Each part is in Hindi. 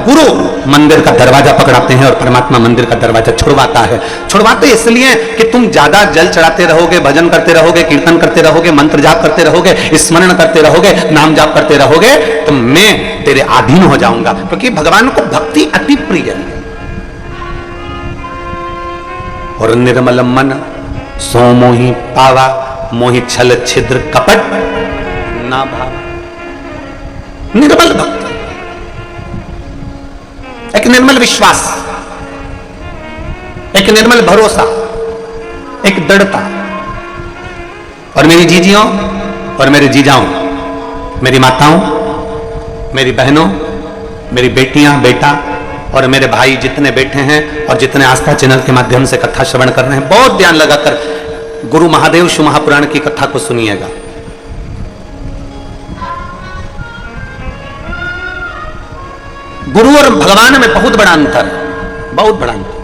गुरु मंदिर का दरवाजा पकड़ाते हैं और परमात्मा मंदिर का दरवाजा छुड़वाता है। छुड़वाते इसलिए कि तुम ज्यादा जल चढ़ाते रहोगे, भजन करते रहोगे, कीर्तन करते रहोगे, मंत्र जाप करते रहोगे, स्मरण करते रहोगे, नाम जाप करते रहोगे, तो मैं तेरे अधीन हो जाऊंगा। क्योंकि भगवान को भक्ति अति प्रिय है। और निर्मल मन सो मोहि पावा, मोहि छल छिद्र कपट ना भावा। निर्मल भक्ति, एक निर्मल विश्वास, एक निर्मल भरोसा, एक दृढ़ता। और मेरी जीजियों और मेरे जीजाओं, मेरी माताओं, मेरी बहनों, मेरी बेटियां, बेटा और मेरे भाई जितने बैठे हैं और जितने आस्था चैनल के माध्यम से कथा श्रवण कर रहे हैं, बहुत ध्यान लगाकर गुरु महादेव शिव महापुराण की कथा को सुनिएगा। गुरु और भगवान में बहुत बड़ा अंतर है, बहुत बड़ा अंतर।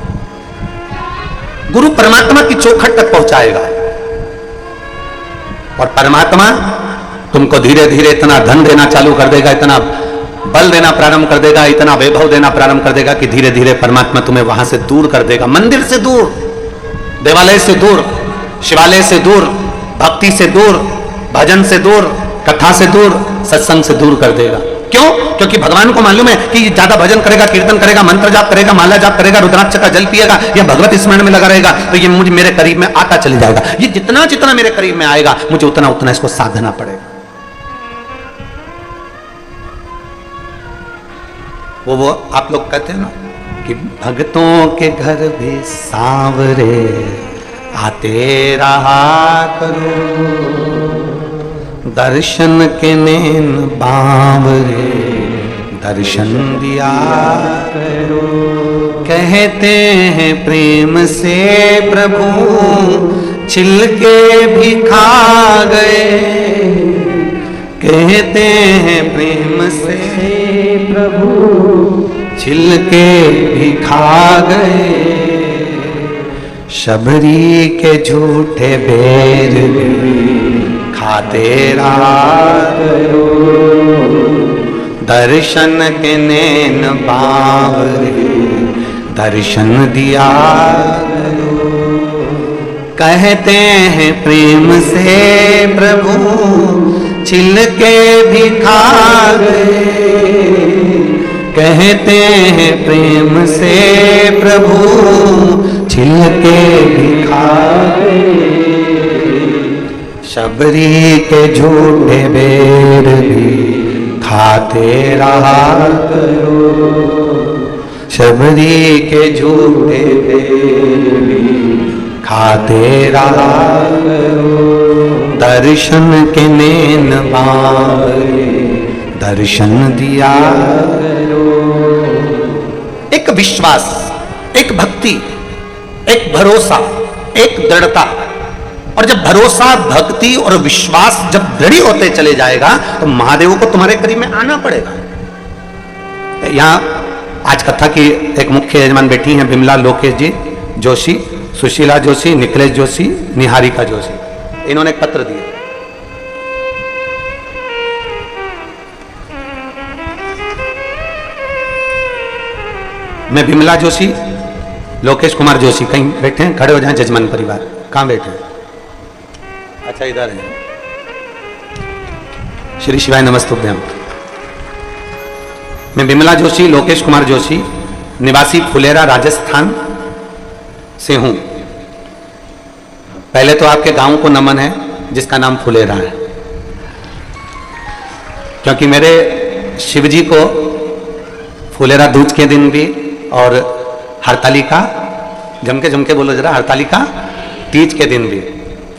गुरु परमात्मा की चौखट तक पहुंचाएगा और परमात्मा तुमको धीरे धीरे इतना धन देना चालू कर देगा, इतना बल देना प्रारंभ कर देगा, इतना वैभव देना प्रारंभ कर देगा कि धीरे धीरे परमात्मा तुम्हें वहां से दूर कर देगा। मंदिर से दूर, देवालय से दूर, शिवालय से दूर, भक्ति से दूर, भजन से दूर, कथा से दूर, सत्संग से दूर कर देगा। क्यों? क्योंकि भगवान को मालूम है कि ज्यादा भजन करेगा, कीर्तन करेगा, मंत्र जाप करेगा, माला जाप करेगा, रुद्राक्ष का जल पिएगा या भगवत स्मरण में लगा रहेगा, तो ये मुझे मेरे करीब में आता चले जाएगा। ये जितना जितना मेरे करीब में आएगा, मुझे उतना उतना इसको साधना पड़ेगा। वो आप लोग कहते हैं ना कि भक्तों के घर भी सांवरे आते रहा करो, दर्शन के नैन बावरे दर्शन दिया करो। कहते हैं प्रेम से प्रभु छिलके भी खा गए, कहते हैं प्रेम से प्रभु छिलके भी खा गए। शबरी के झूठे बेर खाते रहा करो, दर्शन के नैन बावरे दर्शन दिया करो। कहते हैं प्रेम से प्रभु छिलके भी खा गए, कहते हैं प्रेम से प्रभु छिलके भी खा गए। शबरी के झूठे बेर भी खाते रहा करो, शबरी के झूठे बेर भी खाते रहा करो। दर्शन के नैन बावरे दर्शन दिया करो। एक विश्वास, एक भक्ति, एक भरोसा, एक दृढ़ता। और जब भरोसा, भक्ति और विश्वास जब दृढ़ होते चले जाएगा तो महादेव को तुम्हारे करीब में आना पड़ेगा। यहाँ आज कथा की एक मुख्य यजमान बैठी हैं विमला लोकेश जी जोशी, सुशीला जोशी, निखिलेश जोशी, निहारिका जोशी। इन्होंने एक पत्र दिया। मैं विमला जोशी, लोकेश कुमार जोशी कहीं बैठे हैं? खड़े हो जाएं जजमान परिवार। कहाँ बैठे हैं? अच्छा इधर है। श्री शिवाय नमस्तुभ्यम। मैं विमला जोशी, लोकेश कुमार जोशी, निवासी फुलेरा राजस्थान से हूं। पहले तो आपके गांव को नमन है जिसका नाम फुलेरा है, क्योंकि मेरे शिवजी को फुलेरा दूज के दिन भी और हरतालिका, जमके जमके बोलो जरा, हरतालिका तीज के दिन भी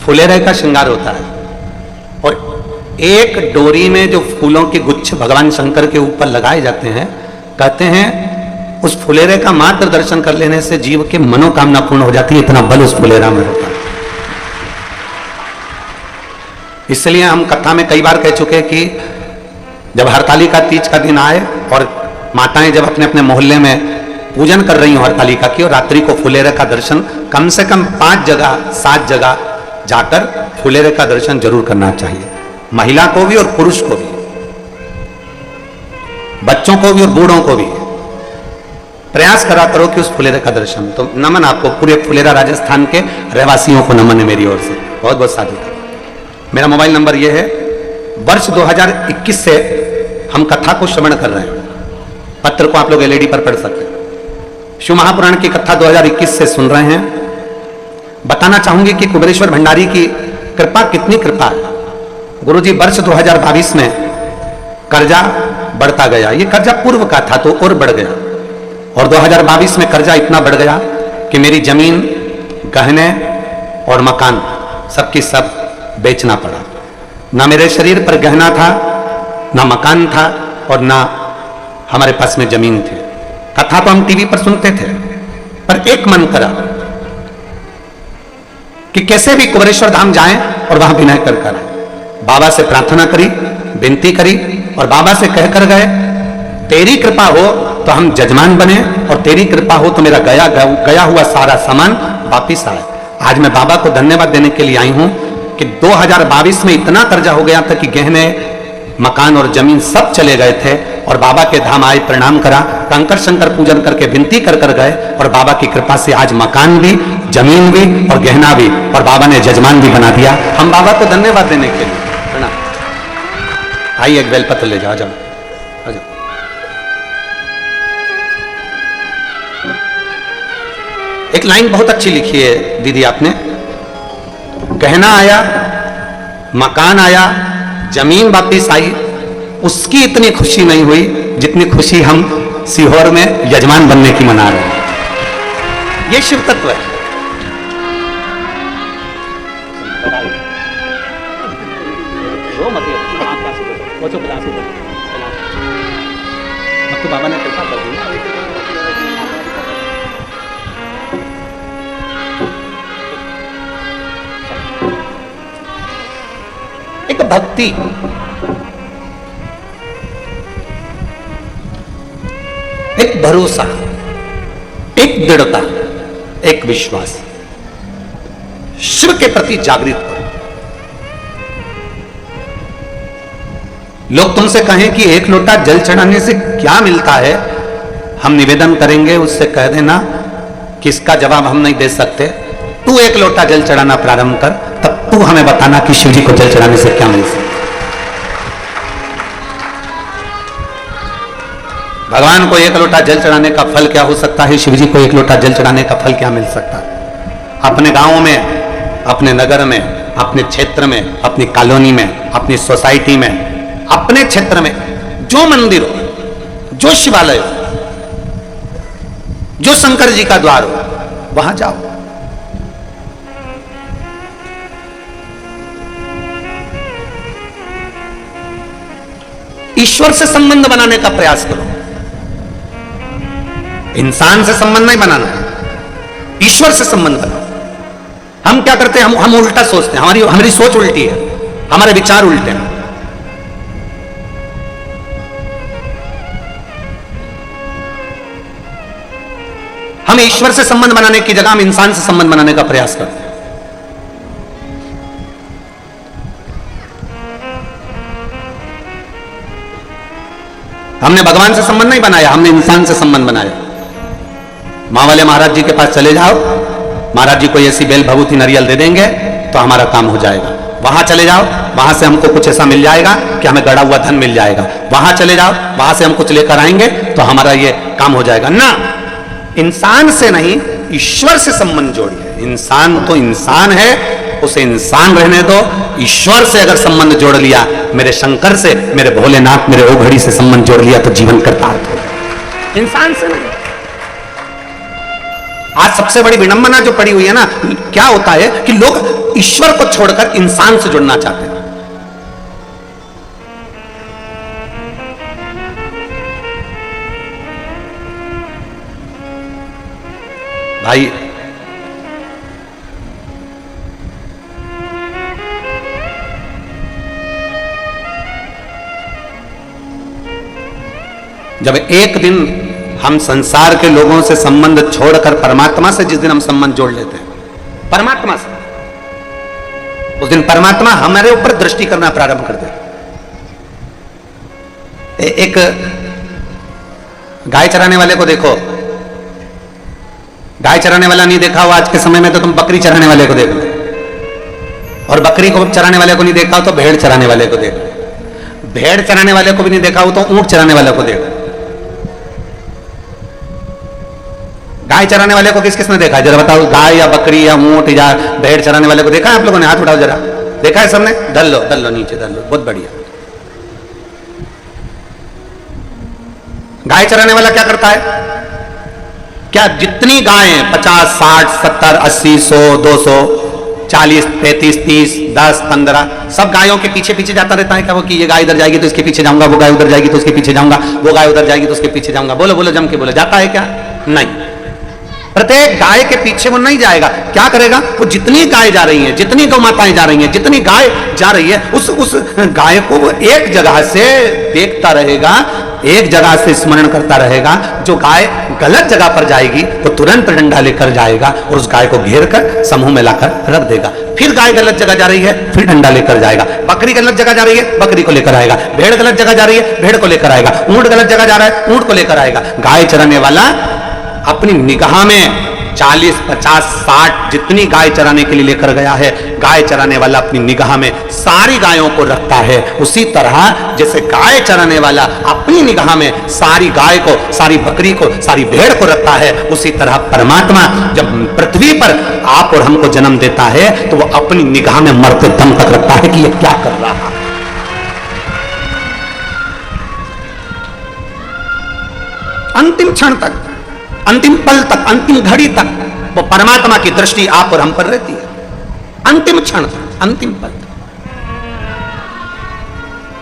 फुलेरे का श्रृंगार होता है। और एक डोरी में जो फूलों के गुच्छ भगवान शंकर के ऊपर लगाए जाते हैं, कहते हैं उस फुलेरे का मात्र दर्शन कर लेने से जीव की मनोकामना पूर्ण हो जाती है। इतना बल उस फुलेरा में होता है। इसलिए हम कथा में कई बार कह चुके कि जब हरतालिका तीज का दिन आए और माताएं जब अपने अपने मोहल्ले में पूजन कर रही हो हरतालिका की, और रात्रि को फुलेरे का दर्शन कम से कम 5 जगह 7 जगह जाकर फुलेरे का दर्शन जरूर करना चाहिए। महिला को भी और पुरुष को भी, बच्चों को भी और बूढ़ों को भी। प्रयास करा करो कि उस फुलेरे का दर्शन। तो नमन आपको, पूरे फुलेरा राजस्थान के रहवासियों को नमन है मेरी ओर से, बहुत बहुत साधुवाद। मेरा मोबाइल नंबर यह है। वर्ष 2021 से हम कथा को श्रवण कर रहे हैं। पत्र को आप लोग एलईडी पर पढ़ सकते हैं। शिव महापुराण की कथा 2021 से सुन रहे हैं। बताना चाहूंगी कि कुबेरेश्वर भंडारी की कृपा कितनी कृपा है। गुरुजी वर्ष 2022 में कर्जा बढ़ता गया, ये कर्जा पूर्व का था तो और बढ़ गया, और 2022 में कर्जा इतना बढ़ गया कि मेरी जमीन, गहने और मकान सबकी सब बेचना पड़ा। ना मेरे शरीर पर गहना था, ना मकान था, और ना हमारे पास में जमीन थी। कथा तो हम टीवी पर सुनते थे, पर एक मन करा कि कैसे भी कुबेरेश्वर धाम जाएं और वहां विनय कर कर बाबा से प्रार्थना करी, विनती करी, और बाबा से कहकर गए तेरी कृपा हो तो हम जजमान बने, और तेरी कृपा हो तो मेरा गया हुआ सारा सामान वापिस आए। आज मैं बाबा को धन्यवाद देने के लिए आई हूं कि 2022 में इतना कर्जा हो गया था कि गहने, मकान और जमीन सब चले गए थे, और बाबा के धाम आए, प्रणाम करा, कंकर शंकर पूजन करके विनती कर कर गए, और बाबा की कृपा से आज मकान भी, जमीन भी और गहना भी, और बाबा ने जजमान भी बना दिया। हम बाबा को धन्यवाद देने के लिए प्रणाम। आइए एक बेलपत्र ले जाओ, जाओ आ जाओ। एक लाइन बहुत अच्छी लिखी है दीदी आपने, गहना आया, मकान आया, जमीन वापिस आई, उसकी इतनी खुशी नहीं हुई जितनी खुशी हम सीहोर में यजमान बनने की मना रहे हैं। ये शिव तत्व है। तो बाबा ने कृपा कर दी। एक भक्ति, एक भरोसा, एक दृढ़ता, एक विश्वास, शिव के प्रति जागृत हो। लोग तुमसे कहें कि एक लोटा जल चढ़ाने से क्या मिलता है, हम निवेदन करेंगे उससे कह देना कि इसका जवाब हम नहीं दे सकते, तू एक लोटा जल चढ़ाना प्रारंभ कर, तब तू हमें बताना कि शिव जी को जल चढ़ाने से क्या मिल सकता है। भगवान को एक लोटा जल चढ़ाने का फल क्या हो सकता है, शिव जी को एक लोटा जल चढ़ाने का फल क्या मिल सकता है। अपने गांव में, अपने नगर में, अपने क्षेत्र में, अपनी कॉलोनी में, अपनी सोसाइटी में, अपने क्षेत्र में जो मंदिर हो, जो शिवालय हो, जो शंकर जी का द्वार हो, वहां जाओ। ईश्वर से संबंध बनाने का प्रयास करो। इंसान से संबंध नहीं बनाना है, ईश्वर से संबंध बनाओ। हम क्या करते हैं, हम उल्टा सोचते हैं, हमारी सोच उल्टी है, हमारे विचार उल्टे हैं। हम ईश्वर से संबंध बनाने की जगह हम इंसान से संबंध बनाने का प्रयास करते हैं। हमने भगवान से संबंध नहीं बनाया, हमने इंसान से संबंध बनाया। मां वाले महाराज जी के पास चले जाओ, महाराज जी कोई ऐसी बेल भभूति नारियल दे देंगे तो हमारा काम हो जाएगा। वहां चले जाओ, वहां से हमको कुछ ऐसा मिल जाएगा कि हमें गड़ा हुआ धन मिल जाएगा। वहां चले जाओ, वहां से हम कुछ लेकर आएंगे तो हमारा ये काम हो जाएगा। ना, इंसान से नहीं, ईश्वर से संबंध जोड़िए। इंसान तो इंसान है, उसे इंसान रहने दो। ईश्वर से अगर संबंध जोड़ लिया, मेरे शंकर से, मेरे भोलेनाथ, मेरे ओघड़ी से संबंध जोड़ लिया तो जीवन कृतार्थ हो। इंसान से नहीं। आज सबसे बड़ी विडंबना जो पड़ी हुई है ना, क्या होता है कि लोग ईश्वर को छोड़कर इंसान से जुड़ना चाहते हैं। भाई, जब एक दिन हम संसार के लोगों से संबंध छोड़कर परमात्मा से, जिस दिन हम संबंध जोड़ लेते हैं परमात्मा से, उस दिन परमात्मा हमारे ऊपर दृष्टि करना प्रारंभ कर देता। एक गाय चराने वाले को देखो, गाय चराने वाला नहीं देखा हो आज के समय में तो तुम बकरी चराने वाले को देख लो, और बकरी को चराने वाले को नहीं देखा हो तो भेड़ चराने वाले को देख लो, भेड़ चराने वाले को भी नहीं देखा हो तो ऊंट चराने वाले को देख लो। गाय चराने वाले को किस किसने देखा है जरा बताओ? गाय या बकरी या ऊंट या भेड़ चराने वाले को देखा है आप लोगों ने? हाथ उठाओ जरा, देखा है सबने? धर लो नीचे धर लो, बहुत बढ़िया। गाय चराने वाला क्या करता है? क्या जितनी गायें 50, 60, 70, 80, 100, 200, 40, 35, 30, 10, 15 सब गायों के पीछे पीछे जाता रहता है क्या वो? कि ये गाय इधर जाएगी तो इसके पीछे जाऊंगा, वो गाय उधर जाएगी तो उसके पीछे जाऊंगा, वो गाय उधर जाएगी तो उसके पीछे जाऊंगा। बोलो बोलो जम के बोलो, जाता है क्या? नहीं। प्रत्येक गाय के पीछे वो नहीं जाएगा। क्या करेगा? वो जितनी गाय जा रही हैं, जितनी गौ माताएं जा रही हैं, जितनी गाय जा रही है, उस गाय को वो एक जगह से देखता रहेगा, एक जगह से स्मरण करता रहेगा। जो गाय गलत जगह पर जाएगी वो तुरंत डंडा लेकर जाएगा और उस गाय को घेर कर समूह में लाकर रख देगा। फिर गाय गलत जगह जा रही है, फिर डंडा लेकर जाएगा। बकरी गलत जगह जा रही है, बकरी को लेकर आएगा। भेड़ गलत जगह जा रही है, भेड़ को लेकर आएगा। ऊंट गलत जगह जा रहा है, ऊंट को लेकर आएगा। गाय चराने वाला अपनी निगाह में 40, 50, 60 जितनी गाय चराने के लिए लेकर गया है, गाय चराने वाला अपनी निगाह में सारी गायों को रखता है। उसी तरह जैसे गाय चराने वाला अपनी निगाह में सारी गाय को, सारी बकरी को, सारी भेड़ को रखता है, उसी तरह परमात्मा जब पृथ्वी पर आप और हमको जन्म देता है तो वो अपनी निगाह में मरते दम तक रखता है कि ये क्या कर रहा है। अंतिम क्षण तक, अंतिम पल तक, अंतिम घड़ी तक वो परमात्मा की दृष्टि आप और हम पर रहती है। अंतिम क्षण तक, अंतिम पल तक।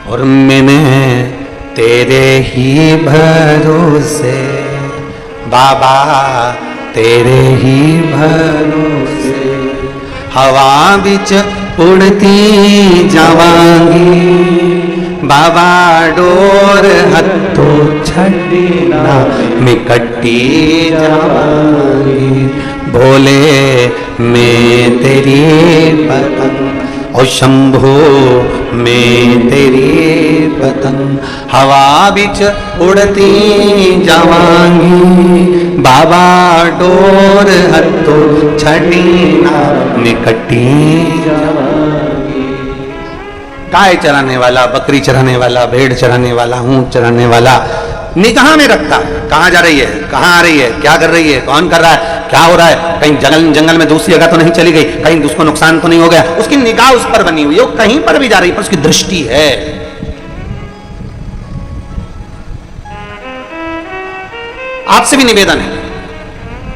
और मैंने तेरे ही भरोसे बाबा, तेरे ही भरोसे हवा बिच उड़ती जावांगी बाबा, डोर हथों छड़ना मिकट्टी जावांगी। भोले मैं तेरी पतंग और शंभो मैं तेरी पतंग, हवा बिच उड़ती जावांगी बाबा, डोर हथों छड़ना मिकट्टी जावांगी। गाय चराने वाला, बकरी चराने वाला, भेड़ चराने वाला, ऊंट चराने वाला निगाह में रखता है कहां जा रही है, कहां आ रही है, क्या कर रही है, कौन कर रहा है, क्या हो रहा है, कहीं जंगल में दूसरी जगह तो नहीं चली गई, कहीं उसको नुकसान तो नहीं हो गया। उसकी निगाह उस पर बनी हुई है, वो कहीं पर भी जा रही है पर उसकी दृष्टि है। आपसे भी निवेदन है,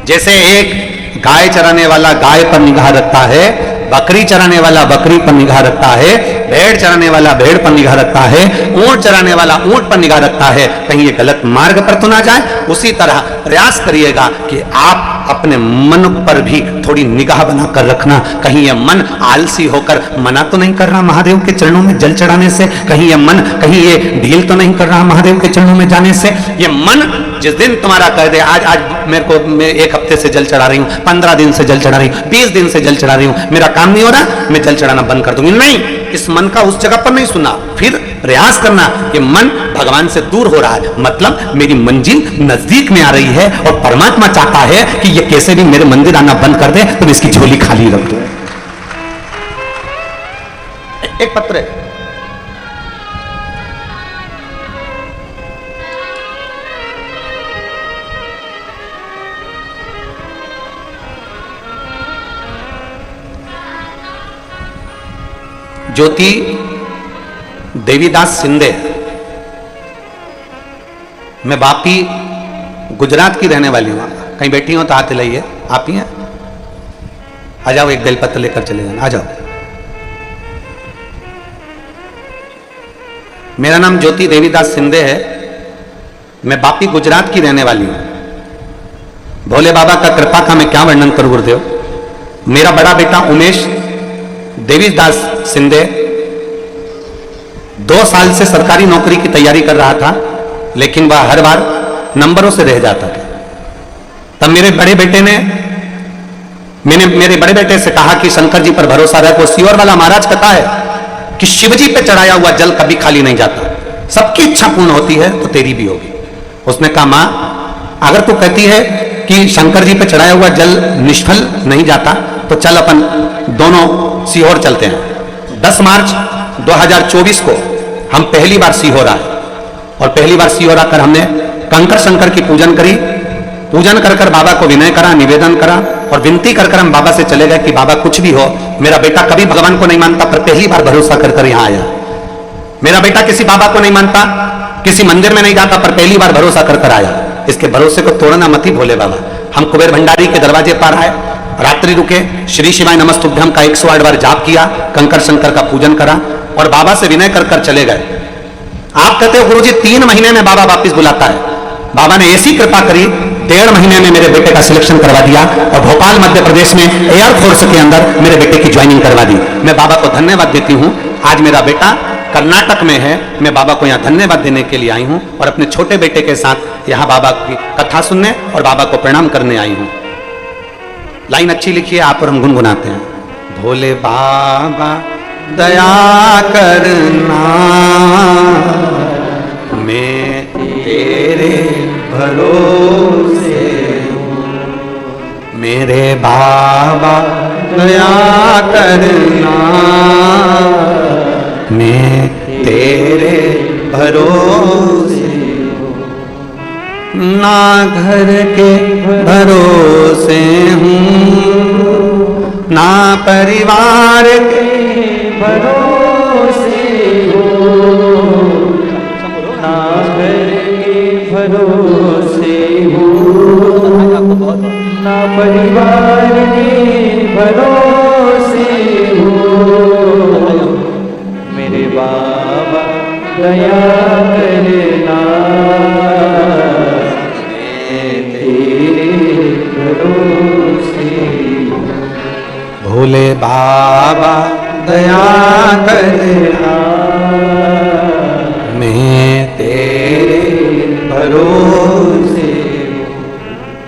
जैसे एक गाय चराने वाला गाय पर निगाह रखता है, बकरी चराने वाला बकरी पर निगाह रखता है, भेड़ चराने वाला भेड़ पर निगाह रखता है, ऊंट चराने वाला ऊंट पर निगाह रखता है, कहीं ये गलत मार्ग पर तो ना जाए। उसी तरह प्रयास करिएगा कि आप अपने मन पर भी थोड़ी निगाह बनाकर रखना, कहीं ये मन आलसी होकर मना तो नहीं कर रहा महादेव के चरणों में जल चढ़ाने से, कहीं ये मन कहीं ये ढील तो नहीं कर रहा महादेव के चरणों में जाने से। ये मन जिस दिन तुम्हारा कह दे आज मेरे को, मैं 1 हफ्ते से जल चढ़ा रही हूँ, 15 दिन से जल चढ़ा रही हूँ, 20 दिन से जल चढ़ा रही हूँ, मेरा काम नहीं हो रहा, मैं जल चढ़ाना बंद कर दूंगी, नहीं, इस मन का उस जगह पर नहीं सुना। फिर प्रयास करना कि मन भगवान से दूर हो रहा है, मतलब मेरी मंजिल नजदीक में आ रही है और परमात्मा चाहता है कि ये कैसे भी मेरे मंदिर आना बंद कर दे तो मैं इसकी झोली खाली रख दूं। एक पत्र है, ज्योति देवीदास सिंधे, मैं वापी गुजरात की रहने वाली हूं। कहीं बैठी हो तो हाथ हिलाइए, आप ही हैं? आ जाओ, एक बेलपत्र लेकर चले जाना, आ जाओ। मेरा नाम ज्योति देवीदास सिंधे है, मैं वापी गुजरात की रहने वाली हूं। भोले बाबा का कृपा का मैं क्या वर्णन करूं गुरुदेव। मेरा बड़ा बेटा उमेश देवीदास सिंधे 2 साल से सरकारी नौकरी की तैयारी कर रहा था, लेकिन वह हर बार नंबरों से रह जाता था। तब मेरे बड़े बेटे ने मैंने मेरे बड़े बेटे से कहा कि शंकर जी पर भरोसा रख, वो सीवर वाला महाराज कहता है कि शिव जी पे चढ़ाया हुआ जल कभी खाली नहीं जाता, सबकी इच्छा पूर्ण होती है तो तेरी भी होगी। उसने कहा मां, अगर तू कहती है कि शंकर जी पे चढ़ाया हुआ जल निष्फल नहीं जाता, तो चल अपन दोनों सीहोर चलते हैं। 10 मार्च 2024 को हम पहली बार सीहोर आए और पहली बार सीहोर आकर हमने कंकर शंकर की पूजन करी। पूजन कर कर बाबा को विनय करा, निवेदन करा और विनती कर कर हम बाबा से चले गए कि बाबा कुछ भी हो, मेरा बेटा कभी भगवान को नहीं मानता पर पहली बार भरोसा कर कर यहां आया। मेरा बेटा किसी बाबा को नहीं मानता, किसी मंदिर में नहीं जाता पर पहली बार भरोसा कर कर आया। इसके भरोसे को तोड़ना मत ही भोले बाबा। हम कुबेर भंडारी के दरवाजे पर आए, रात्रि रुके, श्री शिवाय नमस्तुभ्यम का 108 बार जाप किया, कंकर शंकर का पूजन करा और बाबा से विनय कर कर चले गए। आप कहते हो गुरुजी 3 महीने में बाबा वापिस बुलाता है। बाबा ने ऐसी कृपा करी, 1.5 महीने में मेरे बेटे का सिलेक्शन करवा दिया और भोपाल मध्य प्रदेश में एयरफोर्स के अंदर मेरे बेटे की ज्वाइनिंग करवा दी। मैं बाबा को धन्यवाद देती हूं। आज मेरा बेटा कर्नाटक में है, मैं बाबा को यहाँ धन्यवाद देने के लिए आई हूँ और अपने छोटे बेटे के साथ यहाँ बाबा की कथा सुनने और बाबा को प्रणाम करने आई हूँ। लाइन अच्छी लिखी है आप और हम गुनगुनाते हैं। भोले बाबा दया करना, मैं तेरे भरोसे हूँ। मेरे बाबा दया करना, मैं तेरे भरोसे हूँ। ना घर के भरोसे हूँ, ना परिवार के भरोसे हूँ, ना घर के भरोसे हूँ, ना परिवार के भरोसे हूँ। मेरे बाबा दया करना, मैं तेरे भरोसे। भोले बाबा दया करना, मैं तेरे भरोसे।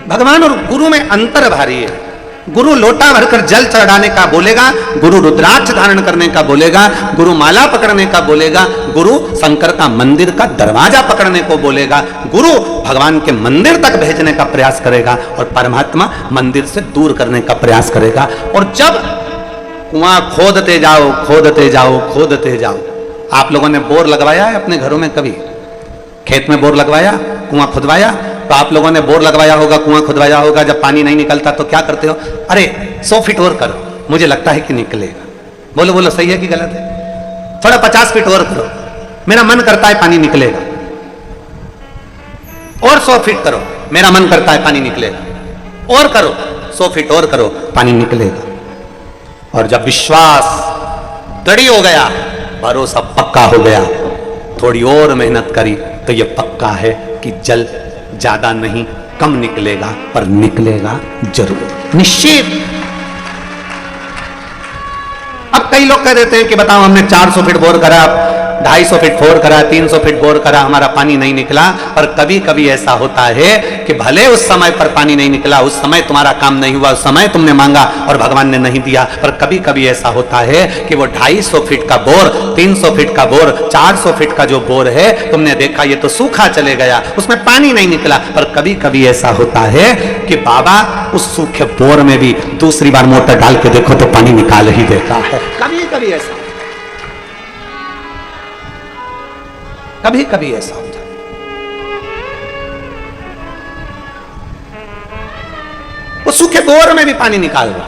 भगवान और गुरु में अंतर भारी है। गुरु लोटा भरकर जल चढ़ाने का बोलेगा, गुरु रुद्राक्ष धारण करने का बोलेगा, गुरु माला पकड़ने का बोलेगा, गुरु शंकर का मंदिर का दरवाजा पकड़ने को बोलेगा, गुरु भगवान के मंदिर तक भेजने का प्रयास करेगा और परमात्मा मंदिर से दूर करने का प्रयास करेगा। और जब कुआं खोदते जाओ, खोदते जाओ, खोदते जाओ। आप लोगों ने बोर लगवाया है अपने घरों में? कभी खेत में बोर लगवाया, कुआं खुदवाया? तो आप लोगों ने बोर लगवाया होगा, कुआं खुदवाया होगा। जब पानी नहीं निकलता तो क्या करते हो? अरे 100 फीट और करो, मुझे लगता है कि निकलेगा। बोलो बोलो, सही है कि गलत है? थोड़ा 50 फीट और करो, मेरा मन करता है पानी निकलेगा। और 100 फीट करो, मेरा मन करता है पानी निकलेगा। और करो, 100 फीट और करो, पानी निकलेगा। और जब विश्वास दृढ़ हो गया, भरोसा पक्का हो गया, थोड़ी और मेहनत करी तो यह पक्का है कि जल ज्यादा नहीं कम निकलेगा, पर निकलेगा जरूर, निश्चित। अब कई लोग कह देते हैं कि बताओ हमने 400 फीट बोर करा, 250 फीट बोर करा, 300 फीट बोर करा, हमारा पानी नहीं निकला। पर कभी कभी ऐसा होता है कि भले उस समय पर पानी नहीं निकला, उस समय तुम्हारा काम नहीं हुआ, उस समय तुमने मांगा और भगवान ने नहीं दिया। पर कभी कभी ऐसा होता है कि वो 250 फीट का बोर, 300 फीट का बोर, 400 फीट का जो बोर है, तुमने देखा ये तो सूखा चले गया, उसमें पानी नहीं निकला। पर कभी कभी ऐसा होता है कि बाबा उस सूखे बोर में भी दूसरी बार मोटर डाल के देखो तो पानी निकाल ही देता है। कभी कभी ऐसा, कभी कभी ऐसा होता है। वो सूखे बोर में भी पानी निकाल रहा।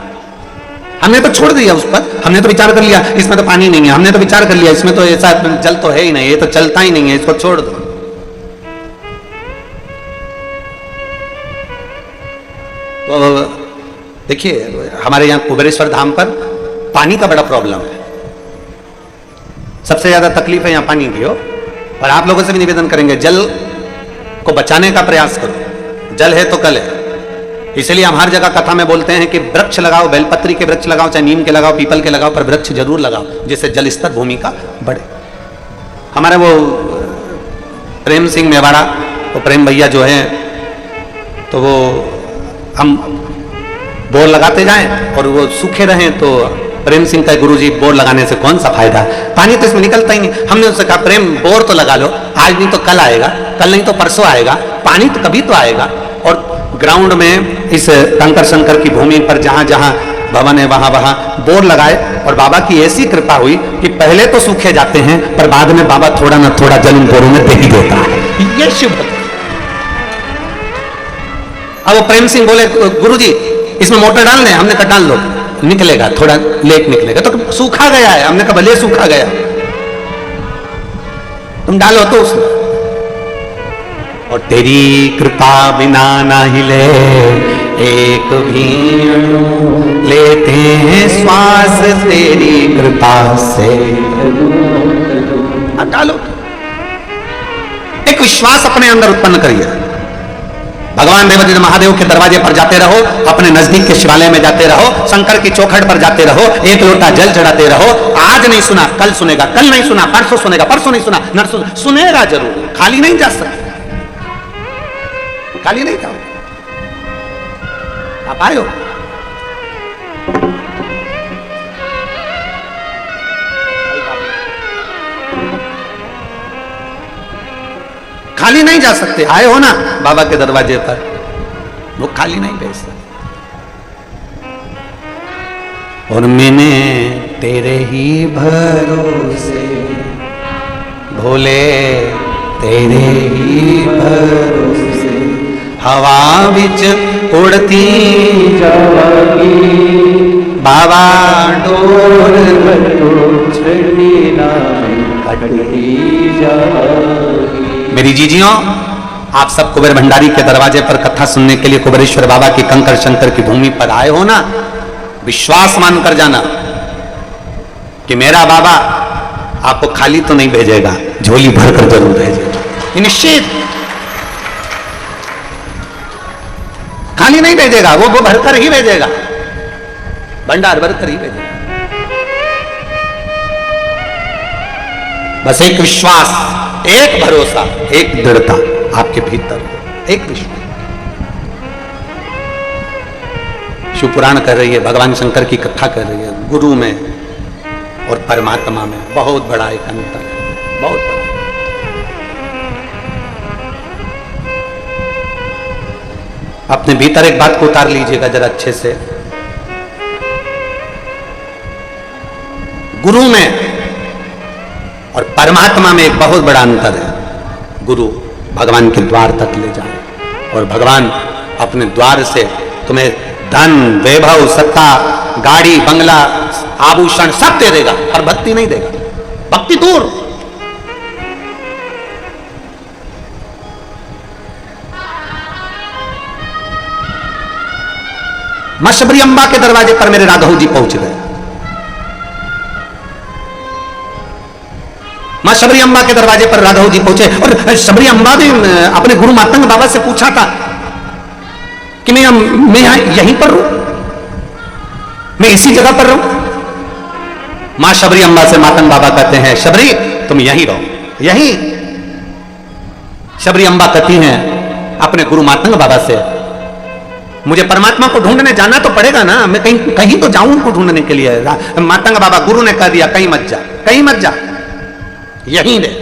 हमने तो छोड़ दिया उस पर, हमने तो विचार कर लिया इसमें तो पानी नहीं है, हमने तो विचार कर लिया इसमें तो ऐसा जल तो है ही नहीं, ये तो चलता ही नहीं है, इसको छोड़ दो। तो देखिए हमारे यहां कुबेरेश्वर धाम पर पानी का बड़ा प्रॉब्लम है, सबसे ज्यादा तकलीफ है यहां पानी की हो। और आप लोगों से भी निवेदन करेंगे, जल को बचाने का प्रयास करो। जल है तो कल है, इसलिए हम हर जगह कथा में बोलते हैं कि वृक्ष लगाओ, बेलपत्री के वृक्ष लगाओ, चाहे नीम के लगाओ, पीपल के लगाओ, पर वृक्ष जरूर लगाओ जिससे जल स्तर भूमि का बढ़े। हमारे वो प्रेम सिंह मेवाड़ा, वो प्रेम भैया जो है, तो वो हम बोर लगाते जाएं और वो सूखे रहें तो प्रेम सिंह का गुरुजी बोर लगाने से कौन सा फायदा है, पानी तो इसमें निकलता ही नहीं। हमने उससे कहा प्रेम बोर तो लगा लो, आज नहीं तो कल आएगा, कल नहीं तो परसों आएगा, पानी तो कभी तो आएगा। और ग्राउंड में इस कंकर शंकर की भूमि पर जहां जहां भवन है वहां वहां बोर लगाए और बाबा की ऐसी कृपा हुई कि पहले तो सूखे जाते हैं पर बाद में बाबा थोड़ा ना थोड़ा जल इन बोरों में दे ही देता है। ये शुभ। अब वो प्रेम सिंह बोले गुरुजी इसमें मोटर डाल दें, हमने कहा डाल लो, निकलेगा थोड़ा लेट निकलेगा। तो सूखा गया है, हमने कहा भले सूखा गया तुम डालो तो उसमें। और तेरी कृपा बिना ना हिले एक भी लेते हैं श्वास तेरी कृपा से। डालो, एक विश्वास अपने अंदर उत्पन्न करिए। भगवान देवादिदेव महादेव के दरवाजे पर जाते रहो, अपने नजदीक के शिवालय में जाते रहो, शंकर की चौखट पर जाते रहो, एक लोटा जल चढ़ाते रहो। आज नहीं सुना कल सुनेगा, कल नहीं सुना परसों सुनेगा, परसों नहीं सुना नरसों सुनेगा जरूर। खाली नहीं जा सकते, खाली नहीं जाओ। आप आए हो, खाली नहीं जा सकते। आए हो ना बाबा के दरवाजे पर, वो खाली नहीं भेज सकते। और मैंने तेरे ही भरोसे भोले तेरे ही भरोसे हवा बिच उड़ती जागी बाबा डोर छड़ी ना कटती जागी। मेरी जीजियों, आप सब कुबेर भंडारी के दरवाजे पर कथा सुनने के लिए कुबेरेश्वर बाबा की कंकर शंकर की भूमि पर आए हो ना, विश्वास मान कर जाना कि मेरा बाबा आपको खाली तो नहीं भेजेगा, झोली भरकर जरूर भेजेगा। निश्चित खाली नहीं भेजेगा, वो भरकर ही भेजेगा, भंडार भरकर ही भेजेगा। बस एक विश्वास, एक भरोसा, एक दृढ़ता आपके भीतर, एक विश्वास। शिव पुराण कर रही है, भगवान शंकर की कथा कर रही है। गुरु में और परमात्मा में बहुत बड़ा एक अंतर है, बहुत बड़ा। अपने भीतर एक बात को उतार लीजिएगा जरा अच्छे से। गुरु में और परमात्मा में एक बहुत बड़ा अंतर है। गुरु भगवान के द्वार तक ले जाए और भगवान अपने द्वार से तुम्हें धन वैभव सत्ता गाड़ी बंगला आभूषण सब दे देगा, पर भक्ति नहीं देगा। भक्ति दूर। मां शबरी अम्बा के दरवाजे पर मेरे राघव जी पहुंच गए। मां शबरी अम्बा के दरवाजे पर राघव जी पहुंचे और शबरी अम्बा ने अपने गुरु मातंग बाबा से पूछा था कि मैं यहीं पर रहूं, मैं इसी जगह पर रहूं। मां शबरी अम्बा से मातंग बाबा कहते हैं शबरी तुम यहीं रहो, यहीं। शबरी अम्बा कहती हैं अपने गुरु मातंग बाबा से, मुझे परमात्मा को ढूंढने जाना तो पड़ेगा ना, मैं कहीं तो जाऊं उनको ढूंढने के लिए। मातंग बाबा गुरु ने कह दिया कहीं मत जा, कहीं मत जा, यहीं रहे,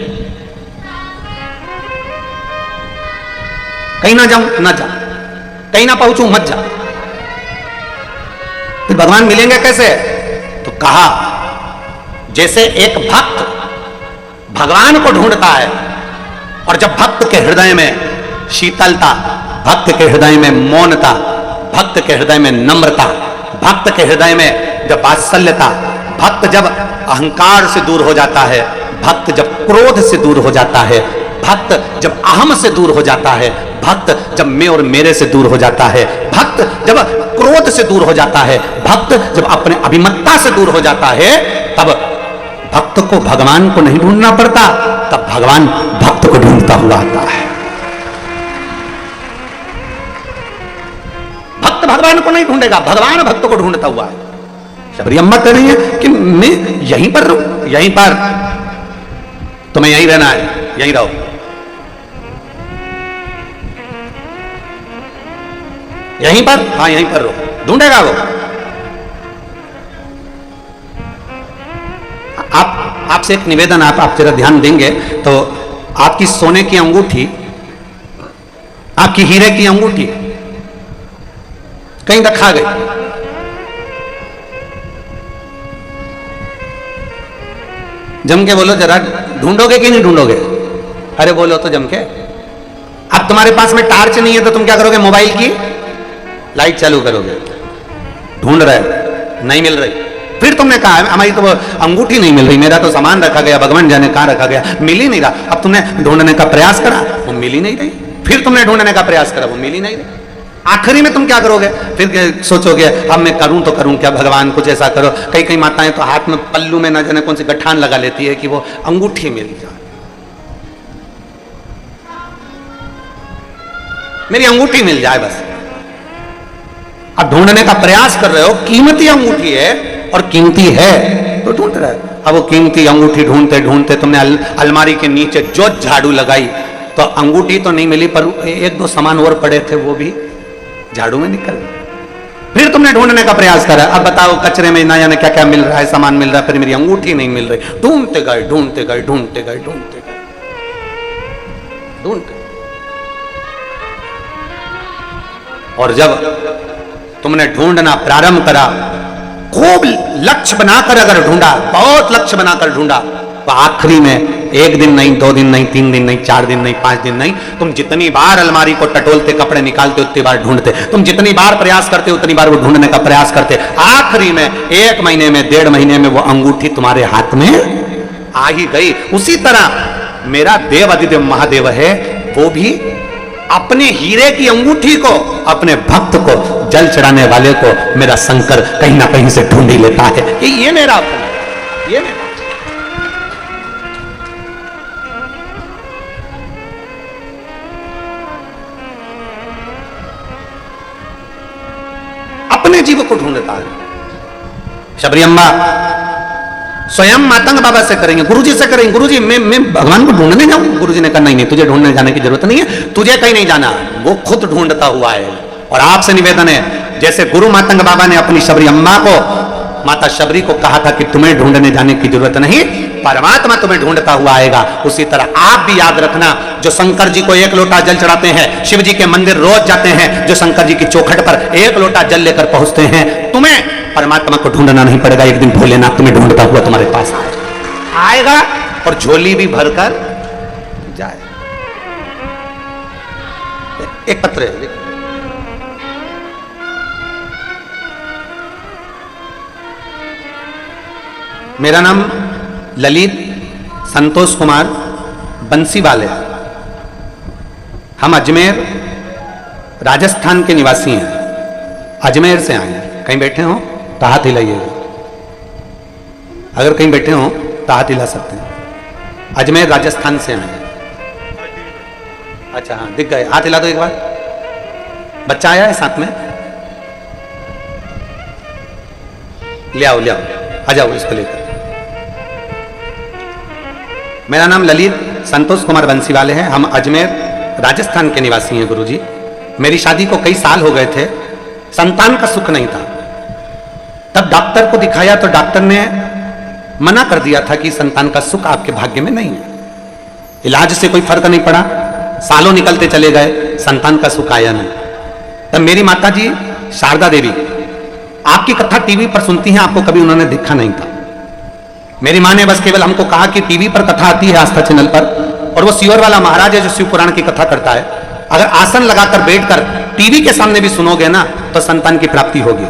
कहीं ना जाऊं ना जा, कहीं ना पहुंचूं मत जा। फिर भगवान मिलेंगे कैसे? तो कहा जैसे एक भक्त भगवान को ढूंढता है और जब भक्त के हृदय में शीतलता, भक्त के हृदय में मौनता, भक्त के हृदय में नम्रता, भक्त के हृदय में जब वात्सल्यता, भक्त जब अहंकार से दूर हो जाता है, भक्त जब क्रोध से दूर हो जाता है, भक्त जब अहम से दूर हो जाता है, भक्त जब मैं और मेरे से दूर हो जाता है, भक्त जब क्रोध से दूर हो जाता है, भक्त जब अपने अभिमत्ता से दूर हो जाता है, तब भक्त को भगवान को नहीं ढूंढना पड़ता, तब भगवान भक्त को ढूंढता हुआ आता है। भक्त भगवान को नहीं ढूंढेगा, भगवान भक्त को ढूंढता हुआ है। शबरी अम्मा कह रही है कि मैं यहीं पर रहूं, यहीं पर तुम्हें यहीं रहना है, यहीं रहो। यहीं पर? हाँ यहीं पर रहो, ढूंढेगा वो। आपसे एक निवेदन, आप जरा ध्यान देंगे तो आपकी सोने की अंगूठी, आपकी हीरे की अंगूठी कहीं रखा गई। जम के बोलो जरा, ढूंढोगे कि नहीं ढूंढोगे? अरे बोलो तो जम के। अब तुम्हारे पास में टार्च नहीं है तो तुम क्या करोगे? मोबाइल की लाइट चालू करोगे। ढूंढ रहे, नहीं मिल रही। फिर तुमने कहा हमारी तो अंगूठी नहीं मिल रही, मेरा तो सामान रखा गया, भगवान जाने कहां रखा गया, मिल ही नहीं रहा। अब तुमने ढूंढने का प्रयास करा, वो मिल ही नहीं रही। फिर तुमने ढूंढने का प्रयास करा, वो मिल ही नहीं रही। आखिरी में तुम क्या करोगे? फिर सोचोगे अब मैं करूं तो करूं क्या, भगवान कुछ ऐसा करो। कई कई माताएं तो हाथ में पल्लू में ना जाने कौन सी गठान लगा लेती है कि वो अंगूठी मिल जाए, मेरी अंगूठी मिल जाए बस। अब ढूंढने का प्रयास कर रहे हो, कीमती अंगूठी है और कीमती है तो ढूंढ रहे हो। अब वो कीमती अंगूठी ढूंढते ढूंढते तुमने अलमारी के नीचे जो झाड़ू लगाई तो अंगूठी तो नहीं मिली, पर एक दो सामान और पड़े थे वो भी झाड़ू में निकल गए। फिर तुमने ढूंढने का प्रयास करा। अब बताओ कचरे में ना जाने क्या क्या मिल रहा है, सामान मिल रहा है, फिर मेरी अंगूठी नहीं मिल रही। ढूंढते गए ढूंढते गए ढूंढते गए ढूंढते गए ढूंढते, और जब तुमने ढूंढना प्रारंभ करा, खूब लक्ष्य बनाकर अगर ढूंढा, बहुत लक्ष्य बनाकर ढूंढा, तो आखिरी में एक दिन नहीं, 2 दिन नहीं, 3 दिन नहीं, 4 दिन नहीं, 5 दिन नहीं, तुम जितनी बार अलमारी को टटोलते, कपड़े निकालते, उतनी बार ढूंढते, तुम जितनी बार प्रयास करते उतनी बार वो ढूंढने का प्रयास करते। आखिरी में 1 महीने में, 1.5 महीने में वो अंगूठी तुम्हारे हाथ में आ ही गई। उसी तरह मेरा देव अधिदेव महादेव है, वो भी अपने हीरे की अंगूठी को, अपने भक्त को, जल चढ़ाने वाले को मेरा शंकर कहीं ना कहीं से ढूंढ ही लेता है। ये मेरा अपना, ये मेरा। अपने जीव को ढूंढता है। शबरी अम्बा स्वयं मातंग बाबा से करेंगे, गुरुजी से करेंगे। गुरुजी मैं भगवान को ढूंढने जाऊं? गुरुजी ने कहा नहीं नहीं, तुझे ढूंढने जाने की जरूरत नहीं है, तुझे कहीं नहीं जाना, वो खुद ढूंढता हुआ है। और आपसे निवेदन है, जैसे गुरु मातंग बाबा ने अपनी शबरी अम्मा को, माता शबरी को कहा था कि तुम्हें ढूंढने जाने की जरूरत नहीं, परमात्मा तुम्हें ढूंढता हुआ आएगा, उसी तरह आप भी याद रखना, जो शंकर जी को 1 लोटा जल चढ़ाते हैं, शिव जी के मंदिर रोज जाते हैं, जो शंकर जी की चौखट पर 1 लोटा जल लेकर पहुंचते हैं, तुम्हें परमात्मा को ढूंढना नहीं पड़ेगा। एक दिन भोलेनाथ तुम्हें ढूंढता हुआ तुम्हारे पास आएगा और झोली भी भरकर जाए। एक पत्र है, मेरा नाम ललित संतोष कुमार बंसीवाल है। हम अजमेर राजस्थान के निवासी हैं, अजमेर से आए हैं। कहीं बैठे हो तो हाथ हिलाइएगा, अगर कहीं बैठे हो तो हाथ हिला सकते हैं। अजमेर राजस्थान से आए हैं। अच्छा हाँ, दिख गए, हाथ हिला दो एक बार। बच्चा आया है साथ में, ले आओ ले आओ, आ जाओ इसको लेकर। मेरा नाम ललित संतोष कुमार बंसीवाले है। हम अजमेर राजस्थान के निवासी हैं गुरुजी। मेरी शादी को कई साल हो गए थे, संतान का सुख नहीं था। तब डॉक्टर को दिखाया तो डॉक्टर ने मना कर दिया था कि संतान का सुख आपके भाग्य में नहीं है। इलाज से कोई फर्क नहीं पड़ा, सालों निकलते चले गए, संतान का सुख आया नहीं। तब मेरी माता जी शारदा देवी आपकी कथा टीवी पर सुनती हैं, आपको कभी उन्होंने देखा नहीं था। मेरी माँ ने बस केवल हमको कहा कि टीवी पर कथा आती है आस्था चैनल पर, और वो सीवर वाला महाराज है जो शिव पुराण की कथा करता है, अगर आसन लगाकर बैठकर टीवी के सामने भी सुनोगे ना तो संतान की प्राप्ति होगी।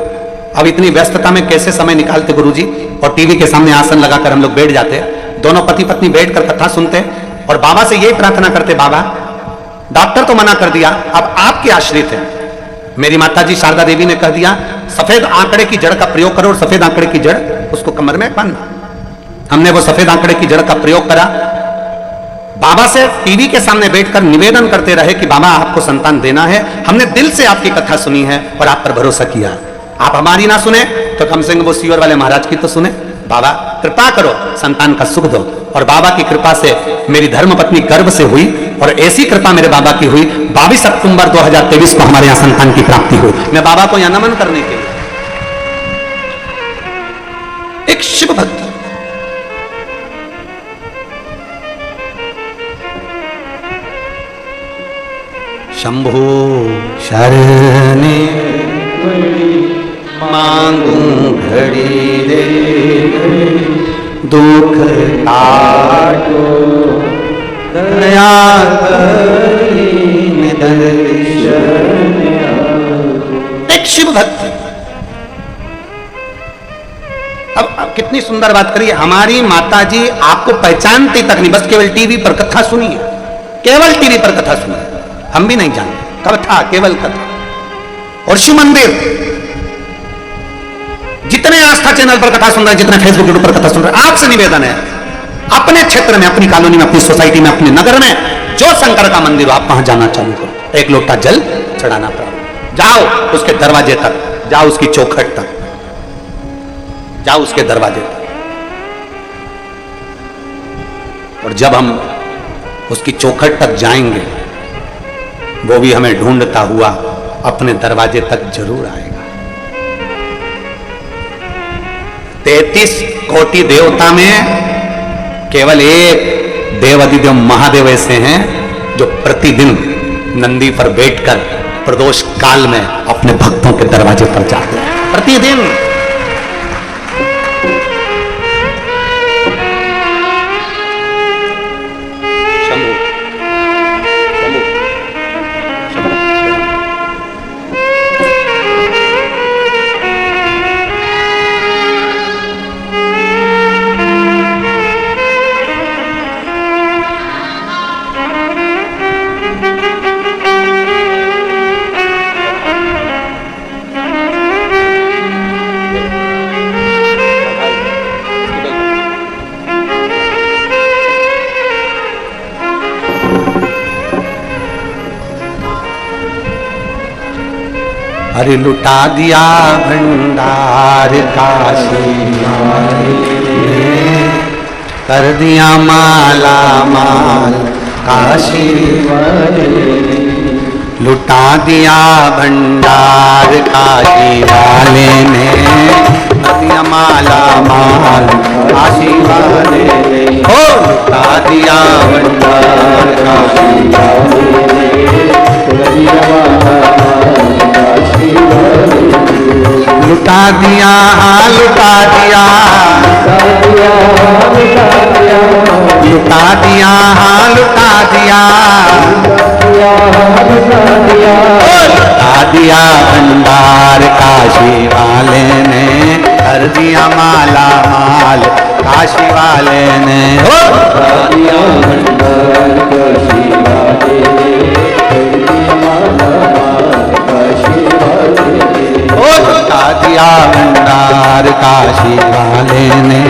अब इतनी व्यस्तता में कैसे समय निकालते गुरुजी, और टीवी के सामने आसन लगाकर हम लोग बैठ जाते, दोनों पति पत्नी बैठकर कथा सुनते और बाबा से यही प्रार्थना करते, बाबा डॉक्टर तो मना कर दिया, अब आपके आश्रित है। मेरी माता जी शारदा देवी ने कह दिया सफेद आंकड़े की जड़ का प्रयोग करो, और सफेद आंकड़े की जड़ उसको कमर में बांधना। हमने वो सफेद आंकड़े की जड़ का प्रयोग करा। बाबा से टीवी के सामने बैठकर निवेदन करते रहे कि बाबा आपको संतान देना है, हमने दिल से आपकी कथा सुनी है और आप पर भरोसा किया। आप हमारी ना सुने तो कम से कम वो सीवर वाले महाराज की तो सुने। बाबा कृपा करो, संतान का सुख दो। और बाबा की कृपा से मेरी धर्मपत्नी गर्भ से हुई, और ऐसी कृपा मेरे बाबा की हुई 22 अक्टूबर 2023 को हमारे यहाँ संतान की प्राप्ति हुई। मैं बाबा को यहाँ नमन करने के लिए, एक शिव भक्त शंभो शरणे मांगू घड़ी रे दुख काटो दया करी एक शिव भक्ति। अब कितनी सुंदर बात करिए, हमारी माताजी आपको पहचानती तक नहीं, बस केवल टीवी पर कथा सुनिए, केवल टीवी पर कथा सुनिए, हम भी नहीं जानते कथा, केवल कथा। और शिव मंदिर, जितने आस्था चैनल पर कथा सुन रहे हैं, जितने फेसबुक यूट्यूब पर कथा सुन रहे हैं, आपसे निवेदन है अपने क्षेत्र में, अपनी कॉलोनी में, अपनी सोसाइटी में, अपने नगर में जो शंकर का मंदिर हो, आप वहां जाना चालू करो, एक लोटा जल चढ़ाना प्रारंभ, जाओ उसके दरवाजे तक, जाओ उसकी चौखट तक, जाओ उसके दरवाजे तक। और जब हम उसकी चौखट तक जाएंगे, वो भी हमें ढूंढता हुआ अपने दरवाजे तक जरूर आएगा। 33 कोटि देवता में केवल एक देवाधिदेव महादेव ऐसे हैं जो प्रतिदिन नंदी पर बैठकर प्रदोष काल में अपने भक्तों के दरवाजे पर जाते हैं, प्रतिदिन। अरे लुटा दिया भंडार काशी ने, कर दिया माला माल काशी वाले, लुटा दिया भंडार काशी वाले ने, कर दिया माला माल काशी वाले ने, हो लुटा दिया भंडार काशी वाले ने, कर दिया माला लुटा दिया, लुटा दिया, लुटा दिया, लुटा दिया, लुटा दिया भंडार काशी वाले ने, कर दिया माला माल काशी वाले ने, लुटा दिया भंडार काशी वाले ने, कर दिया माला माल काशी वाले ने, लुटा दिया भंडार काशी वाले ने,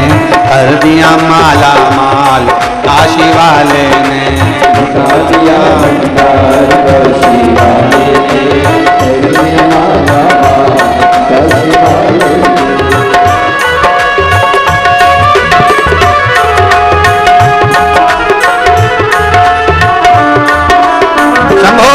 कर दिया माला माल काशी वाले ने, लुटा दिया भंडार काशी वाले ने, कर दिया माला माल काशी वाले ने। शंभो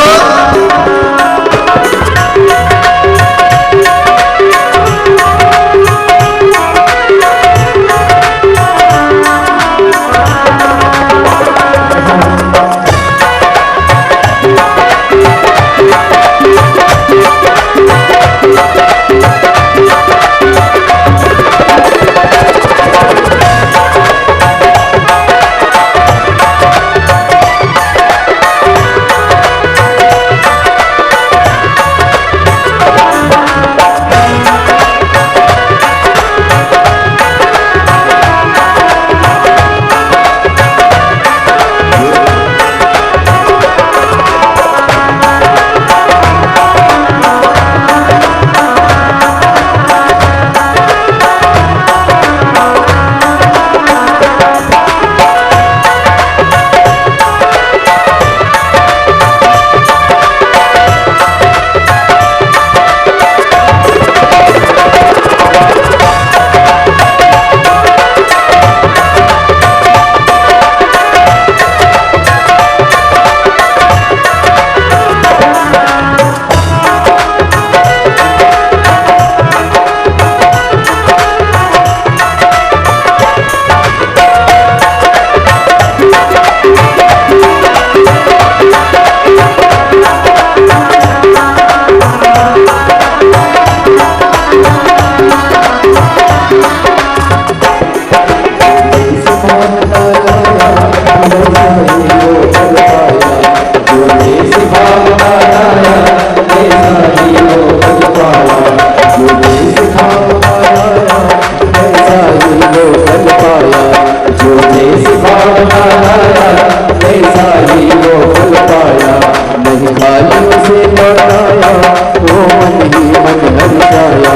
वो मन ही मन हर्षाया,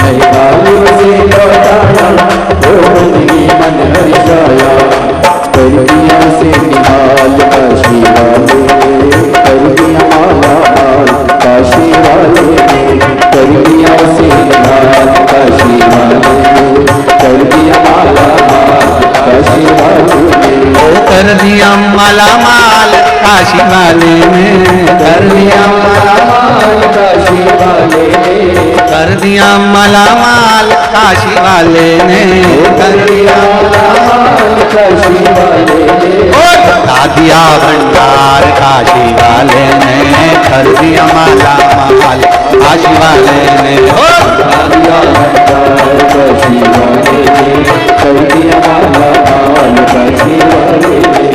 नए काल से लौटाया, वो मन ही मन हर्षाया। कर दिया से निहाल काशी वाले, कर दिया माला माल काशी वाले, कर दिया से निहाल काशी वाले, कर दिया माला माल काशी वाले, कर दिया माला माल काशी वाले ने, कर दिया माला माल काशी वाले ने, कर दिया माला माल काशी वाले ने, कर दिया माला माल काशी वाले ने, बता दिया भंडार काशी वाले ने, कर दिया माला माल काशी वाले ने, कर दिया भंडार काशी वाले ने, कर दिया माला माल काशी वाले ने।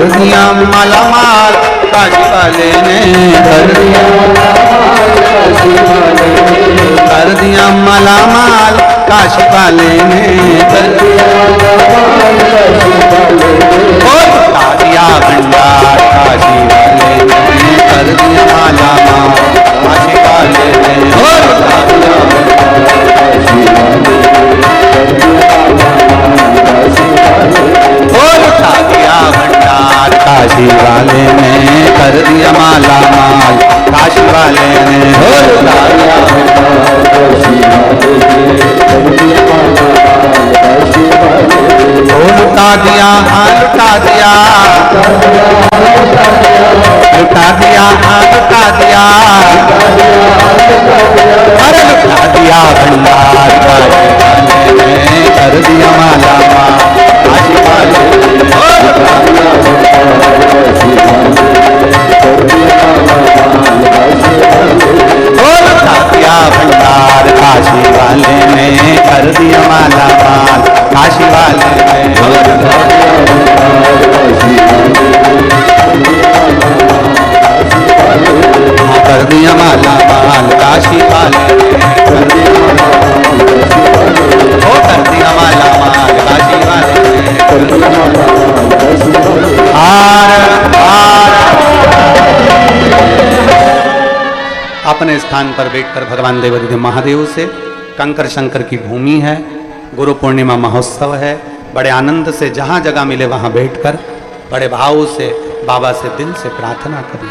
दिया माला माल काशी वाले ने कर दिया, कर दिया माला माल काशी वाले ने कर दिया, लुटा दिया भंडार काशी वाले ने कर दिया माला माल काशी वाले ने, लुटा दिया लुटा दिया भंडार काशी वाले ने कर दिया माला माल काशी वाले ने, लुटा दिया लुटा दिया, हाँ लुटा दिया, लुटा दिया, हाँ लुटा दिया, अरे लुटा दिया भंडार काशी वाले ने कर दिया माला माल काशी वाले लुटा दिया भंडार काशी वाले ने कर दिया माला माल काशी वाले ने, कर दिया माला माल काशी वाले ने, कर दिया माला माल काशी वाले ने, अपने स्थान पर बैठकर भगवान देवाधिदेव महादेव से, कंकर शंकर की भूमि है, गुरु पूर्णिमा महोत्सव है, बड़े आनंद से जहां जगह मिले वहां बैठकर बड़े भाव से बाबा से दिल से प्रार्थना करिए।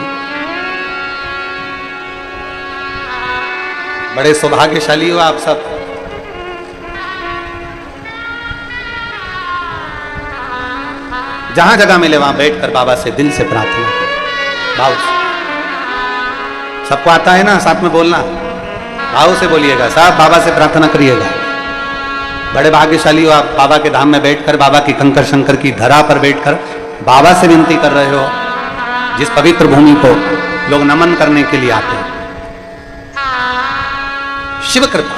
बड़े सौभाग्यशाली हो आप सब। जहां जगह मिले वहां बैठकर बाबा से दिल से प्रार्थना करिए भाव से। सबको आता है ना, साथ में बोलना, भाव से बोलिएगा, साहब बाबा से प्रार्थना करिएगा। बड़े भाग्यशाली हो आप, बाबा के धाम में बैठकर, बाबा की कंकर शंकर की धरा पर बैठकर बाबा से विनती कर रहे हो, जिस पवित्र भूमि को लोग नमन करने के लिए आते हैं। शिव कृपा।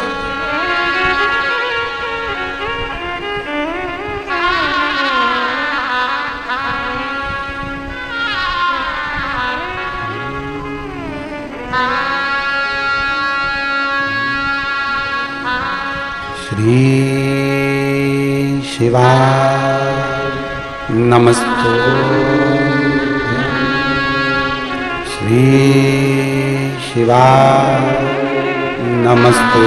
श्री शिवाय नमस्तु, श्री शिवाय नमस्तु,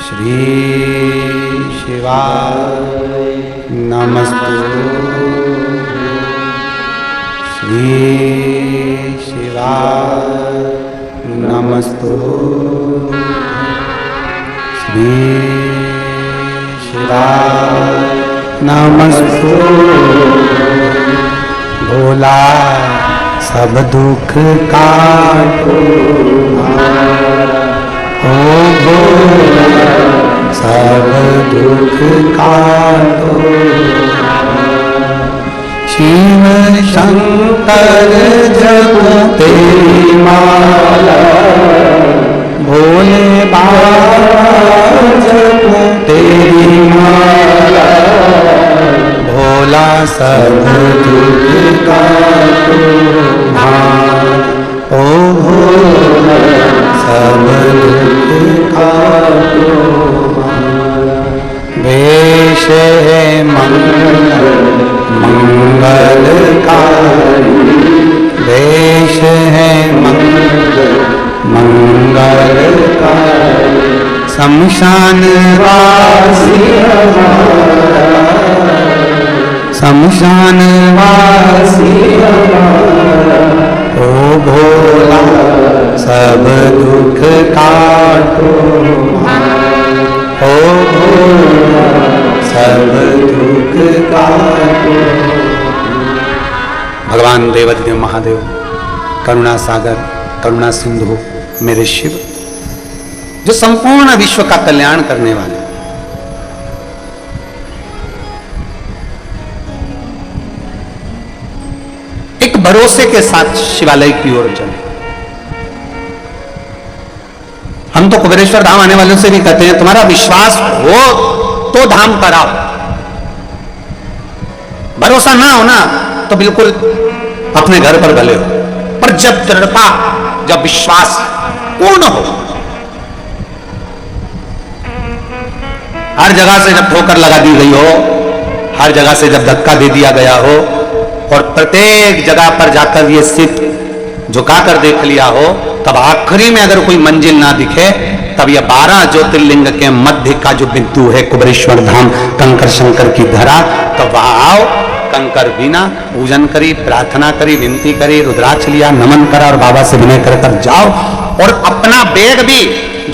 श्री शिवाय नमस्तु, श्री शिवाय नमस्तु, श्री शिवाय नमस्तु। भोला सब दुख काटो, ओ भोला सब दुख काटो, शिव शंकर जप तेरी माला, भोले बाबा जप तेरी माला, भोला सब दुख काटो भार, ओ भोला सब दुख काटो भार। वेश है मंगलकारी, वेश है मंगलकारी, शमशान वासी हमारा, शमशान वासी हमारा, ओ भोला सब दुख काटो, ओ भोला सब दुख काटो। भगवान देवाधिदेव महादेव, करुणा सागर, करुणा सिंधु, मेरे शिव, जो संपूर्ण विश्व का कल्याण करने वाले, एक भरोसे के साथ शिवालय की ओर चले। हम तो कुबेरेश्वर धाम आने वालों से भी कहते हैं, तुम्हारा विश्वास हो तो धाम पर आओ, भरोसा ना हो ना तो बिल्कुल अपने घर पर भले हो, पर जब दृढ़ता, जब विश्वास पूर्ण हो, हर जगह से जब ठोकर लगा दी गई हो, हर जगह से जब धक्का दे दिया गया हो और प्रत्येक जगह पर जाकर ये सिद्ध झुका कर देख लिया हो, तब आखिरी में अगर कोई मंजिल ना दिखे तब यह 12 ज्योतिर्लिंग के मध्य का जो बिंदु है कुबेरेश्वर धाम, कंकर शंकर की धरा, तब वहां आओ, कंकर बिना पूजन करी, प्रार्थना करी, विनती करी, रुद्राक्ष लिया, नमन करा और बाबा से विनय कर जाओ। और अपना बैग भी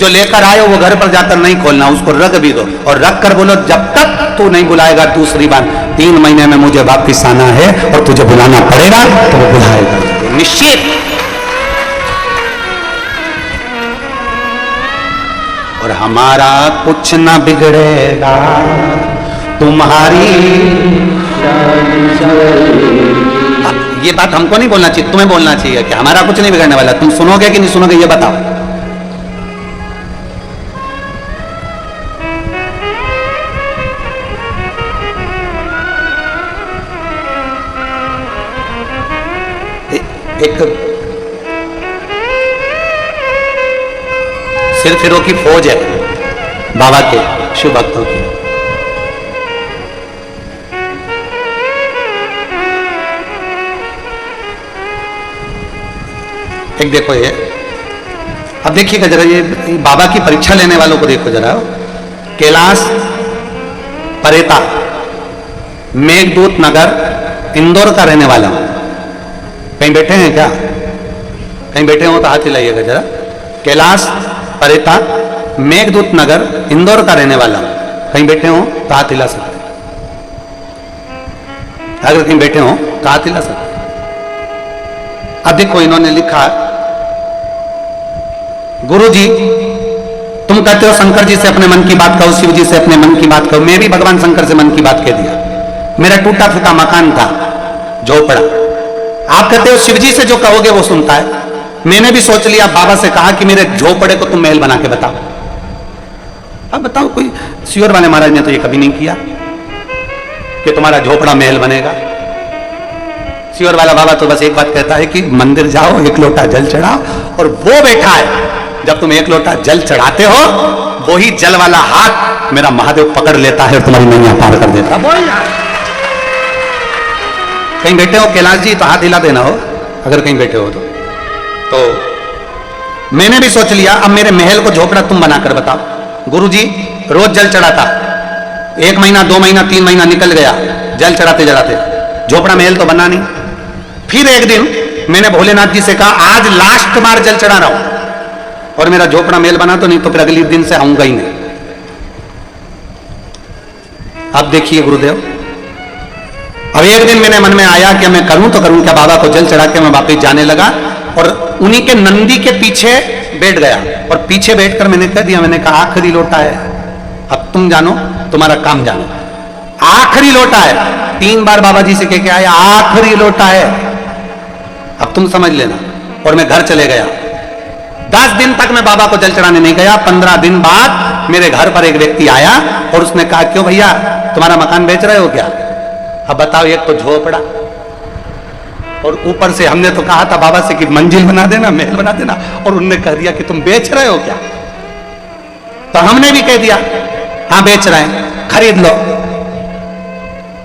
जो लेकर आए हो वो घर पर जाकर नहीं खोलना, उसको रख भी दो और रख कर बोलो जब तक तू नहीं बुलाएगा दूसरी बार 3 महीने में मुझे वापिस आना है और तुझे बुलाना पड़ेगा तो वो बुलाएगा निश्चित। और हमारा कुछ ना बिगड़ेगा, तुम्हारी ये बात हमको नहीं बोलना चाहिए, तुम्हें बोलना चाहिए कि हमारा कुछ नहीं बिगड़ने वाला। तुम सुनोगे कि नहीं सुनोगे ये बताओ। एक सिर फिरों की फौज है बाबा के शिव भक्तों की। एक देखो ये, अब देखिएगा जरा ये बाबा की परीक्षा लेने वालों को देखो जरा। कैलाश, परेता, मेघदूत नगर, इंदौर का रहने वाला हूं। कहीं बैठे हैं क्या? कहीं बैठे हो तो हाथ हिलाइएगा जरा। कैलाश, परेता, मेघदूत नगर, इंदौर का रहने वाला हूं। कहीं बैठे हो तो हाथ हिला सकते, अगर कहीं बैठे हो तो हाथ हिला सकते। अब देखो इन्होंने लिखा, गुरु जी तुम कहते हो शंकर जी से अपने मन की बात कहो, शिव जी से अपने मन की बात कहो। मैं भी भगवान शंकर से मन की बात कह दिया। मेरा टूटा फूटा मकान था, झोपड़ा। आप कहते हो शिव जी से जो कहोगे वो सुनता है। मैंने भी सोच लिया, बाबा से कहा कि मेरे झोपड़े को तुम महल बना के बताओ। अब बताओ, कोई सियोर वाले महाराज ने तो ये कभी नहीं किया कि तुम्हारा झोपड़ा महल बनेगा। सियोर वाला बाबा तो बस एक बात कहता है कि मंदिर जाओ, 1 लोटा जल चढ़ाओ, और वो बैठा है जब तुम 1 लोटा जल चढ़ाते हो वही जल वाला हाथ मेरा महादेव पकड़ लेता है और तुम्हारी नैया पार कर देता। कहीं बैठे हो कैलाश जी तो हाथ हिला देना हो, अगर कहीं बैठे हो तो मैंने भी सोच लिया, अब मेरे महल को झोपड़ा तुम बनाकर बताओ। गुरुजी रोज जल चढ़ाता, 1 महीना 2 महीना 3 महीना निकल गया जल चढ़ाते चढ़ाते, झोपड़ा महल तो बना नहीं। फिर एक दिन मैंने भोलेनाथ जी से कहा, आज लास्ट बार जल चढ़ा रहा हूं और मेरा झोपड़ा महल बना तो नहीं तो फिर अगले दिन से आऊंगा ही नहीं। अब देखिए गुरुदेव, अब एक दिन मेरे मन में आया कि मैं करूं तो करूं क्या। बाबा को जल चढ़ा के मैं वापस जाने लगा और उन्हीं के नंदी के पीछे बैठ गया और पीछे बैठकर मैंने कह दिया, मैंने कहा आखिरी लोटा है, अब तुम जानो, तुम्हारा काम जानो, आखिरी लोटा है। 3 बार बाबा जी से कह के आया, आखिरी लोटा है, अब तुम समझ लेना। और मैं घर चले गया। 10 दिन तक मैं बाबा को जल चढ़ाने नहीं गया। 15 दिन बाद मेरे घर पर एक व्यक्ति आया और उसने कहा, क्यों भैया तुम्हारा मकान बेच रहे हो क्या? अब बताओ, एक तो झोपड़ा और ऊपर से हमने तो कहा था बाबा से कि मंजिल बना देना, महल बना देना, और उन्होंने कह दिया कि तुम बेच रहे हो क्या? तो हमने भी कह दिया हाँ बेच रहे हैं, खरीद लो।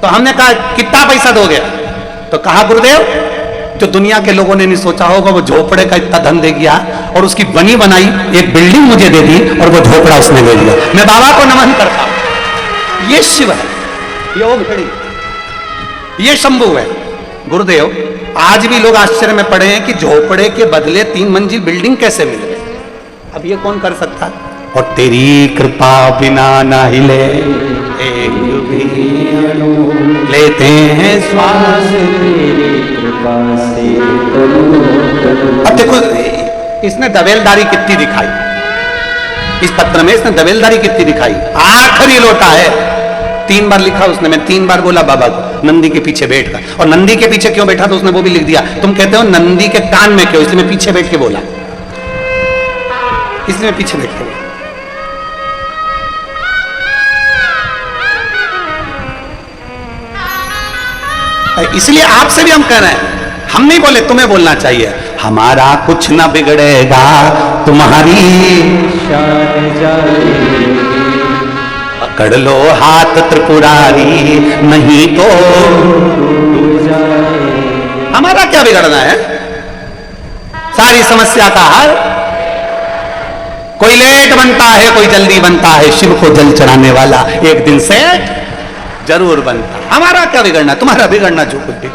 तो हमने कहा कितना पैसा दोगे? तो कहा गुरुदेव जो दुनिया के लोगों ने नहीं सोचा होगा वो झोपड़े का इतना धन दे गया और उसकी बनी बनाई एक बिल्डिंग मुझे दे दी और वो झोपड़ा उसने ले लिया। मैं बाबा को नमन करता हूं। ये शिव है, ये ओम खड़ी, ये शंभू है। गुरुदेव आज भी लोग आश्चर्य में पड़े हैं कि झोपड़े के बदले 3 मंजिल बिल्डिंग कैसे मिल गई। अब ये कौन कर सकता है? और तेरी कृपा बिना ना हिले एक भी लेते हैं श्वास तेरी कृपा से। अब देखो इसने दवेलदारी कितनी दिखाई, इस पत्र में इसने दवेलदारी कितनी दिखाई। आखिरी लोटा है, 3 बार लिखा उसने। मैं 3 बार बोला बाबा को नंदी के पीछे बैठकर, और नंदी के पीछे क्यों बैठा तो उसने वो भी लिख दिया। तुम कहते हो नंदी के कान में क्यों, इसलिए मैं पीछे बैठ के बोला, इसलिए मैं पीछे बैठ के बोला। इसलिए आपसे भी हम कह रहे हैं, हम नहीं बोले, तुम्हें बोलना चाहिए, हमारा कुछ ना बिगड़ेगा, तुम्हारी शान जाएगी। पकड़ लो हाथ त्रिपुरारी, नहीं तो डूब जाए। हमारा क्या बिगड़ना है? सारी समस्या का हल, कोई लेट बनता है, कोई जल्दी बनता है, शिव को जल चढ़ाने वाला एक दिन से जरूर बनता। हमारा क्या बिगड़ना, तुम्हारा बिगड़ना जो कुछ भी।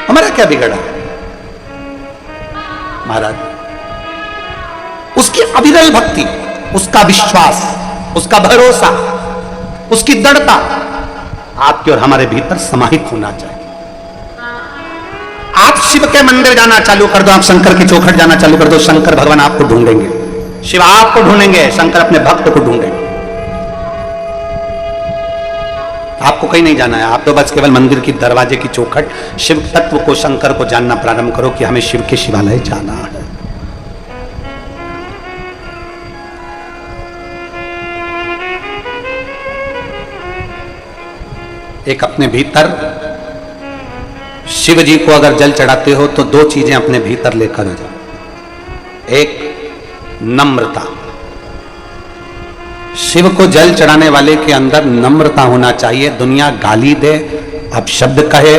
हमारा क्या बिगड़ा महाराज? उसकी अविरल भक्ति, उसका विश्वास, उसका भरोसा, उसकी दृढ़ता आपके और हमारे भीतर समाहित होना चाहिए। आप शिव के मंदिर जाना चालू कर दो, आप शंकर की चौखट जाना चालू कर दो, शंकर भगवान आपको ढूंढेंगे, शिव आपको ढूंढेंगे, शंकर अपने भक्त को ढूंढेंगे। आपको कहीं नहीं जाना है, आप तो बस केवल मंदिर की दरवाजे की चौखट, शिव तत्व को, शंकर को जानना प्रारंभ करो कि हमें शिव के शिवालय जाना है। एक अपने भीतर शिव जी को अगर जल चढ़ाते हो तो दो चीजें अपने भीतर लेकर आ जाओ। एक नम्रता, शिव को जल चढ़ाने वाले के अंदर नम्रता होना चाहिए। दुनिया गाली दे, अपशब्द कहे,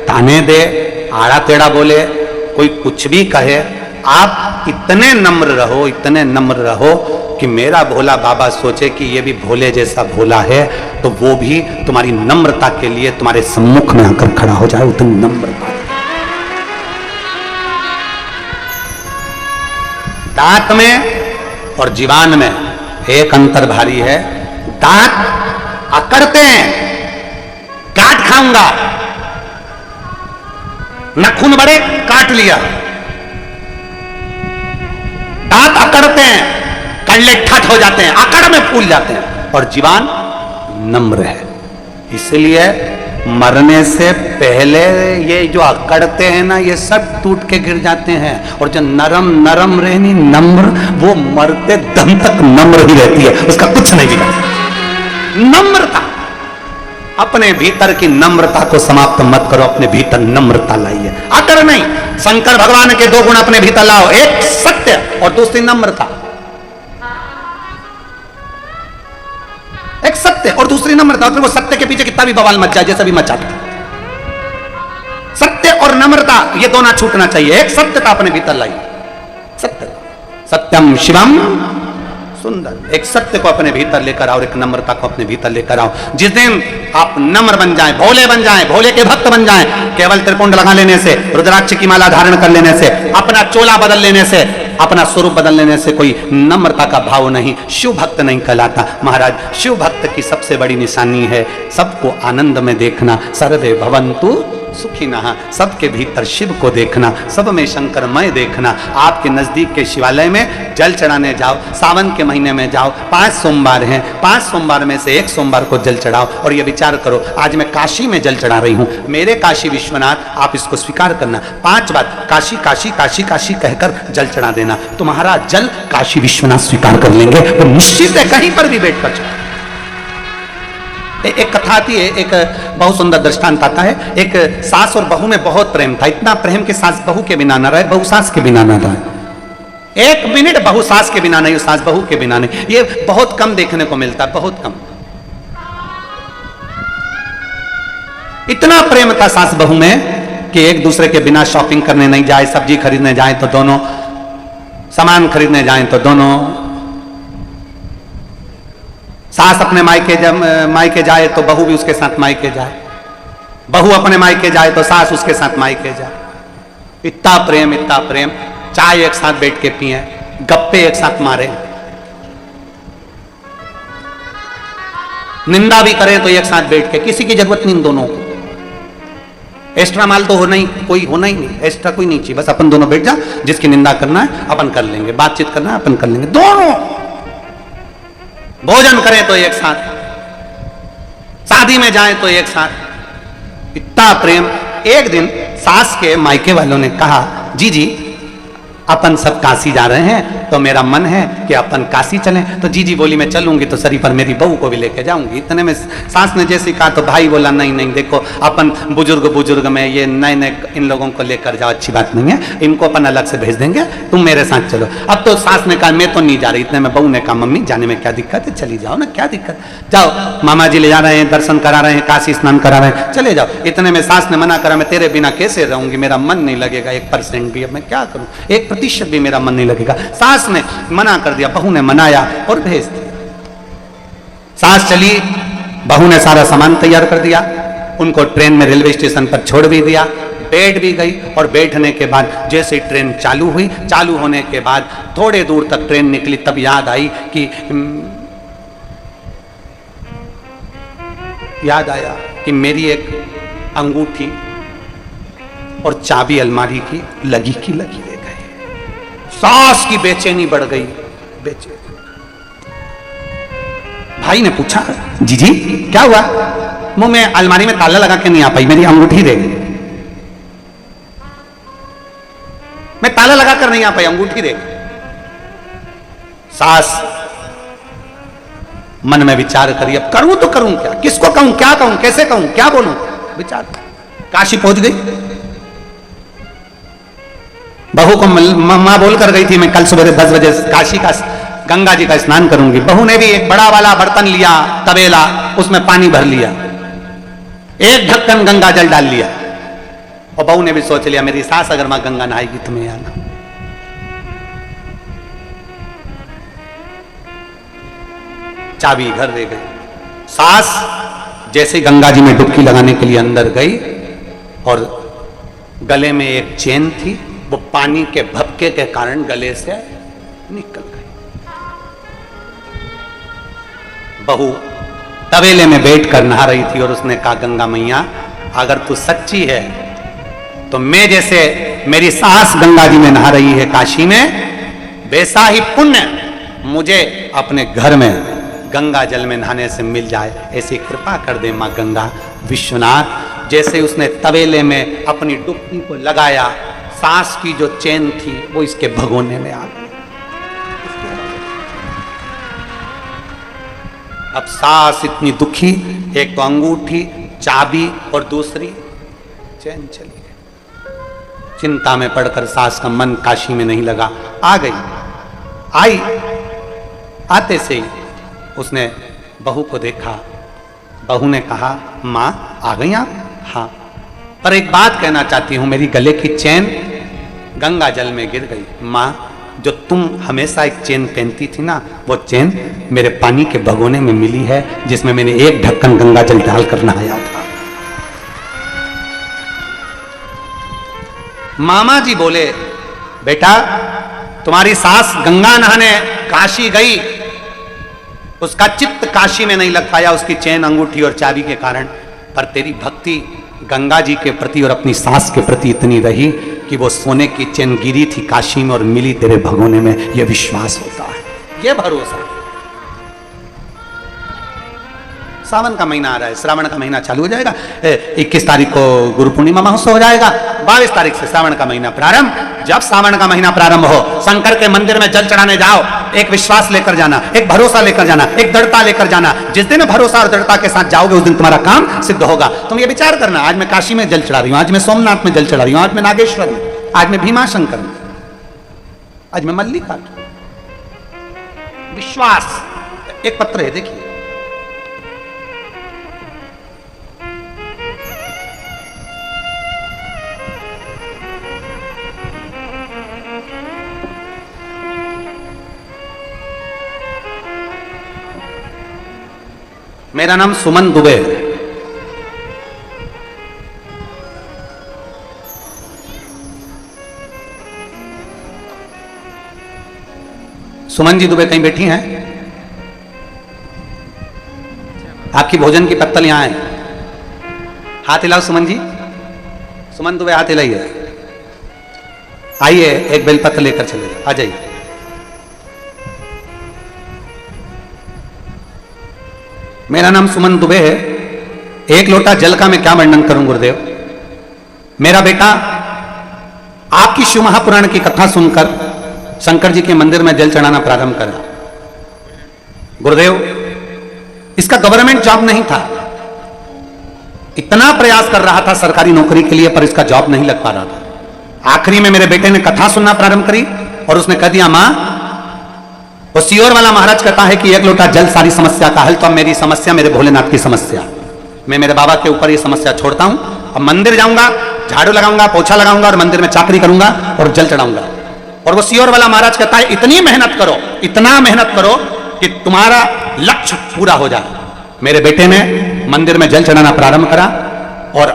ताने दे, आड़ा टेढ़ा बोले, कोई कुछ भी कहे, आप इतने नम्र रहो, इतने नम्र रहो कि मेरा भोला बाबा सोचे कि ये भी भोले जैसा भोला है, तो वो भी तुम्हारी नम्रता के लिए तुम्हारे सम्मुख में आकर खड़ा हो जाए। उतनी नम्रता। दांत में और जीवान में एक अंतर भारी है। दांत अकड़ते हैं, काट खाऊंगा, नाखून बड़े, काट लिया। दांत अकड़ते हैं, कंडले ठट हो जाते हैं, अकड़ में फूल जाते हैं। और जीवान नम्र है, इसलिए मरने से पहले ये जो अकड़ते हैं ना, ये सब टूट के गिर जाते हैं। और जो नरम नरम रहनी, नम्र, वो मरते दम तक नम्र ही रहती है, उसका कुछ नहीं बिगड़ता। नम्रता, अपने भीतर की नम्रता को समाप्त मत करो, अपने भीतर नम्रता लाइए, अकड़ नहीं। शंकर भगवान के दो गुण अपने भीतर लाओ, एक सत्य और दूसरी नम्रता। एक सत्य और दूसरी नम्रता, और फिर वो सत्य के पीछे कितना भी बवाल मच जाए, जैसा भी मचाते, सत्य और नम्रता ये दोनों छूटना चाहिए। एक सत्यता अपने भीतर लाई, सत्य, सत्यम शिवम सुंदर। एक सत्य को अपने भीतर लेकर आओ, एक नम्रता को अपने भीतर लेकर आओ। जिस दिन आप नम्र बन जाएं, भोले बन जाएं, भोले के भक्त बन जाएं, केवल त्रिपुंड लगा लेने से, रुद्राक्ष की माला धारण कर लेने से, अपना चोला बदल लेने से, अपना स्वरूप बदल लेने से कोई नम्रता का भाव नहीं, शिव भक्त नहीं कहलाता। महाराज, शिव भक्त की सबसे बड़ी निशानी है सबको आनंद में देखना, सर्वे भवन्तु सुखिनः, सबके भीतर शिव को देखना, सब में शंकरमय देखना। आपके नजदीक के शिवालय में जल चढ़ाने जाओ, सावन के महीने में जाओ, 5 सोमवार हैं, 5 सोमवार में से एक सोमवार को जल चढ़ाओ और ये विचार करो, आज मैं काशी में जल चढ़ा रही हूं, मेरे काशी विश्वनाथ, आप इसको स्वीकार करना। 5 बार काशी काशी काशी काशी कहकर जल चढ़ा देना, तुम्हारा जल काशी विश्वनाथ स्वीकार कर लेंगे, वो निश्चित है, कहीं पर भी बैठ कर चढ़ा। एक कथा आती है, एक बहुत सुंदर दृष्टांत आता है। एक सास और बहू में बहुत प्रेम था, इतना प्रेम कि सास बहू के बिना न रहे, बहू सास के बिना न रहे। 1 मिनट बहू सास के बिना नहीं, सास बहू के बिना नहीं। ये बहुत कम देखने को मिलता, बहुत कम। इतना प्रेम था सास बहू में कि एक दूसरे के बिना शॉपिंग करने नहीं जाए, सब्जी खरीदने जाए तो दोनों, सामान खरीदने जाए तो दोनों, सास अपने मायके जाए तो बहू भी उसके साथ मायके जाए, बहू अपने मायके जाए तो सास उसके साथ मायके जाए। इतना प्रेम, इतना प्रेम। चाय एक साथ बैठ के पिए, गप्पे एक साथ मारे, निंदा भी करें तो एक साथ बैठ के, किसी की जरूरत नहीं दोनों को। एक्स्ट्रा माल तो होना ही नहीं, एक्स्ट्रा कोई नहीं चाहिए, बस अपन दोनों बैठ जा, जिसकी निंदा करना है अपन कर लेंगे, बातचीत करना है अपन कर लेंगे, दोनों। भोजन करें तो एक साथ, शादी में जाएं तो एक साथ, इतना प्रेम। एक दिन सास के मायके वालों ने कहा, जी अपन सब काशी जा रहे हैं तो मेरा मन है कि अपन काशी चलें। तो जीजी बोली मैं चलूंगी तो सरी पर मेरी बहू को भी लेके जाऊंगी। इतने में सास ने जैसे कहा तो भाई बोला नहीं नहीं देखो अपन बुजुर्ग में ये नए नए इन लोगों को लेकर जाओ, अच्छी बात नहीं है, इनको अपन अलग से भेज देंगे, तुम मेरे साथ चलो। अब तो सास ने कहा मैं तो नहीं जा रही। इतने में बहू ने कहा मम्मी जाने में क्या दिक्कत है, चली जाओ ना, क्या दिक्कत, जाओ मामा जी ले जा रहे हैं, दर्शन करा रहे हैं, काशी स्नान करा रहे हैं, चले जाओ। इतने में सास ने मना करा मैं तेरे बिना कैसे रहूंगी, मेरा मन नहीं लगेगा 1% भी, अब मैं क्या करूं, 1% भी मेरा मन नहीं लगेगा। सास ने मना कर दिया, बहू ने मनाया और भेज दिया। सास चली, बहू ने सारा सामान तैयार कर दिया, उनको ट्रेन में रेलवे स्टेशन पर छोड़ भी दिया, बैठ भी गई। और बैठने के बाद जैसे ट्रेन चालू हुई, चालू होने के बाद थोड़े दूर तक ट्रेन निकली, तब याद आई कि कि मेरी एक अंगूठी और चाबी अलमारी की लगी रह गई। सास की बेचैनी बढ़ गई, बेचैनी। भाई ने पूछा जीजी क्या हुआ, मुंह में अलमारी में ताला लगा के नहीं आ पाई, मेरी अंगूठी रह गई, मैं ताला लगा कर नहीं आ पाई, अंगूठी रह गई। सास मन में विचार करी अब करूं तो करूं क्या, किसको कहूं, क्या कहूं, कैसे कहूं, क्या बोलूं, विचार। काशी पहुंच गई, बहू को मां बोल कर गई थी मैं कल सुबह 10 बजे काशी का गंगा जी का स्नान करूंगी। बहू ने भी एक बड़ा वाला बर्तन लिया, तबेला, उसमें पानी भर लिया, एक ढक्कन गंगा जल डाल लिया। और बहू ने भी सोच लिया मेरी सास अगर मां गंगा नहाएगी तुम्हें आना। चाबी घर ले गई। सास जैसे गंगा जी में डुबकी लगाने के लिए अंदर गई और गले में एक चेन थी, वो पानी के भपके के कारण गले से निकल गई। बहू तबेले में बैठकर नहा रही थी और उसने कहा गंगा मैया अगर तू सच्ची है तो मैं जैसे मेरी सास गंगा जी में नहा रही है काशी में, वैसा ही पुण्य मुझे अपने घर में गंगा जल में नहाने से मिल जाए, ऐसी कृपा कर दे मां गंगा। विश्वनाथ जैसे उसने तबेले में अपनी डुबकी को लगाया, सास की जो चेन थी वो इसके भगोने में आ गई। अब सास इतनी दुखी, एक तो अंगूठी, चाबी और दूसरी चैन चली गई। चिंता में पड़कर सास का मन काशी में नहीं लगा, आ गई। आई, आते से ही उसने बहू को देखा। बहू ने कहा मां आ गई आप? हाँ, पर एक बात कहना चाहती हूं, मेरी गले की चैन गंगा जल में गिर गई। मां जो तुम हमेशा एक चेन पहनती थी ना, वो चेन मेरे पानी के भगोने में मिली है जिसमें मैंने एक ढक्कन गंगा जल डालकर नहाया था। मामा जी बोले बेटा तुम्हारी सास गंगा नहाने काशी गई, उसका चित्त काशी में नहीं लग पाया उसकी चेन, अंगूठी और चाबी के कारण, पर तेरी भक्ति गंगा जी के प्रति और अपनी सास के प्रति इतनी रही कि वो सोने की चेन गिरी थी काशी में और मिली तेरे भगोने में। यह विश्वास होता है, यह भरोसा। सावन का महीना आ रहा है, श्रावण का महीना चालू हो जाएगा। 21 तारीख को गुरु पूर्णिमा महोत्सव हो जाएगा, 22 तारीख से श्रावण का महीना प्रारंभ। जब श्रावण का महीना प्रारंभ हो, शंकर के मंदिर में जल चढ़ाने जाओ, एक विश्वास लेकर जाना, एक भरोसा लेकर जाना, एक दृढ़ता लेकर जाना। जिस दिन भरोसा और दृढ़ता के साथ जाओगे उस दिन तुम्हारा काम सिद्ध होगा। तुम ये विचार करना, आज मैं काशी में जल चढ़ा रही हूं, आज मैं सोमनाथ में जल चढ़ा रही हूं, आज मैं नागेश्वर में, आज मैं भीमाशंकर में, आज मैं मल्लिकार्जुन। विश्वास। एक पत्र है देखिए, मेरा नाम सुमन दुबे है। सुमन जी दुबे कहीं बैठी हैं? आपकी भोजन की पत्तल यहां है, हाथ हिलाओ सुमन जी। सुमन दुबे हाथ हिलाइए, आइए एक बेलपत्र लेकर चले, आ जाइए। मेरा नाम सुमन दुबे है। एक लोटा जल का मैं क्या वर्णन करूं गुरुदेव। मेरा बेटा आपकी शिव महापुराण की कथा सुनकर शंकर जी के मंदिर में जल चढ़ाना प्रारंभ करा। गुरुदेव, इसका गवर्नमेंट जॉब नहीं था, इतना प्रयास कर रहा था सरकारी नौकरी के लिए, पर इसका जॉब नहीं लग पा रहा था। आखिरी में मेरे बेटे ने कथा सुनना प्रारंभ करी और उसने कह दिया, मां, वो सियोर वाला महाराज कहता है कि एक लोटा जल सारी समस्या का हल, तो अब मेरी समस्या मेरे भोलेनाथ की समस्या। मैं मेरे बाबा के ऊपर ये समस्या छोड़ता हूं, अब मंदिर जाऊंगा, झाड़ू लगाऊंगा, पोछा लगाऊंगा और मंदिर में चाकरी करूंगा और जल चढ़ाऊंगा। और वो सियोर वाला महाराज कहता है, इतनी मेहनत करो, इतना मेहनत करो कि तुम्हारा लक्ष्य पूरा हो जाए। मेरे बेटे ने मंदिर में जल चढ़ाना प्रारंभ करा और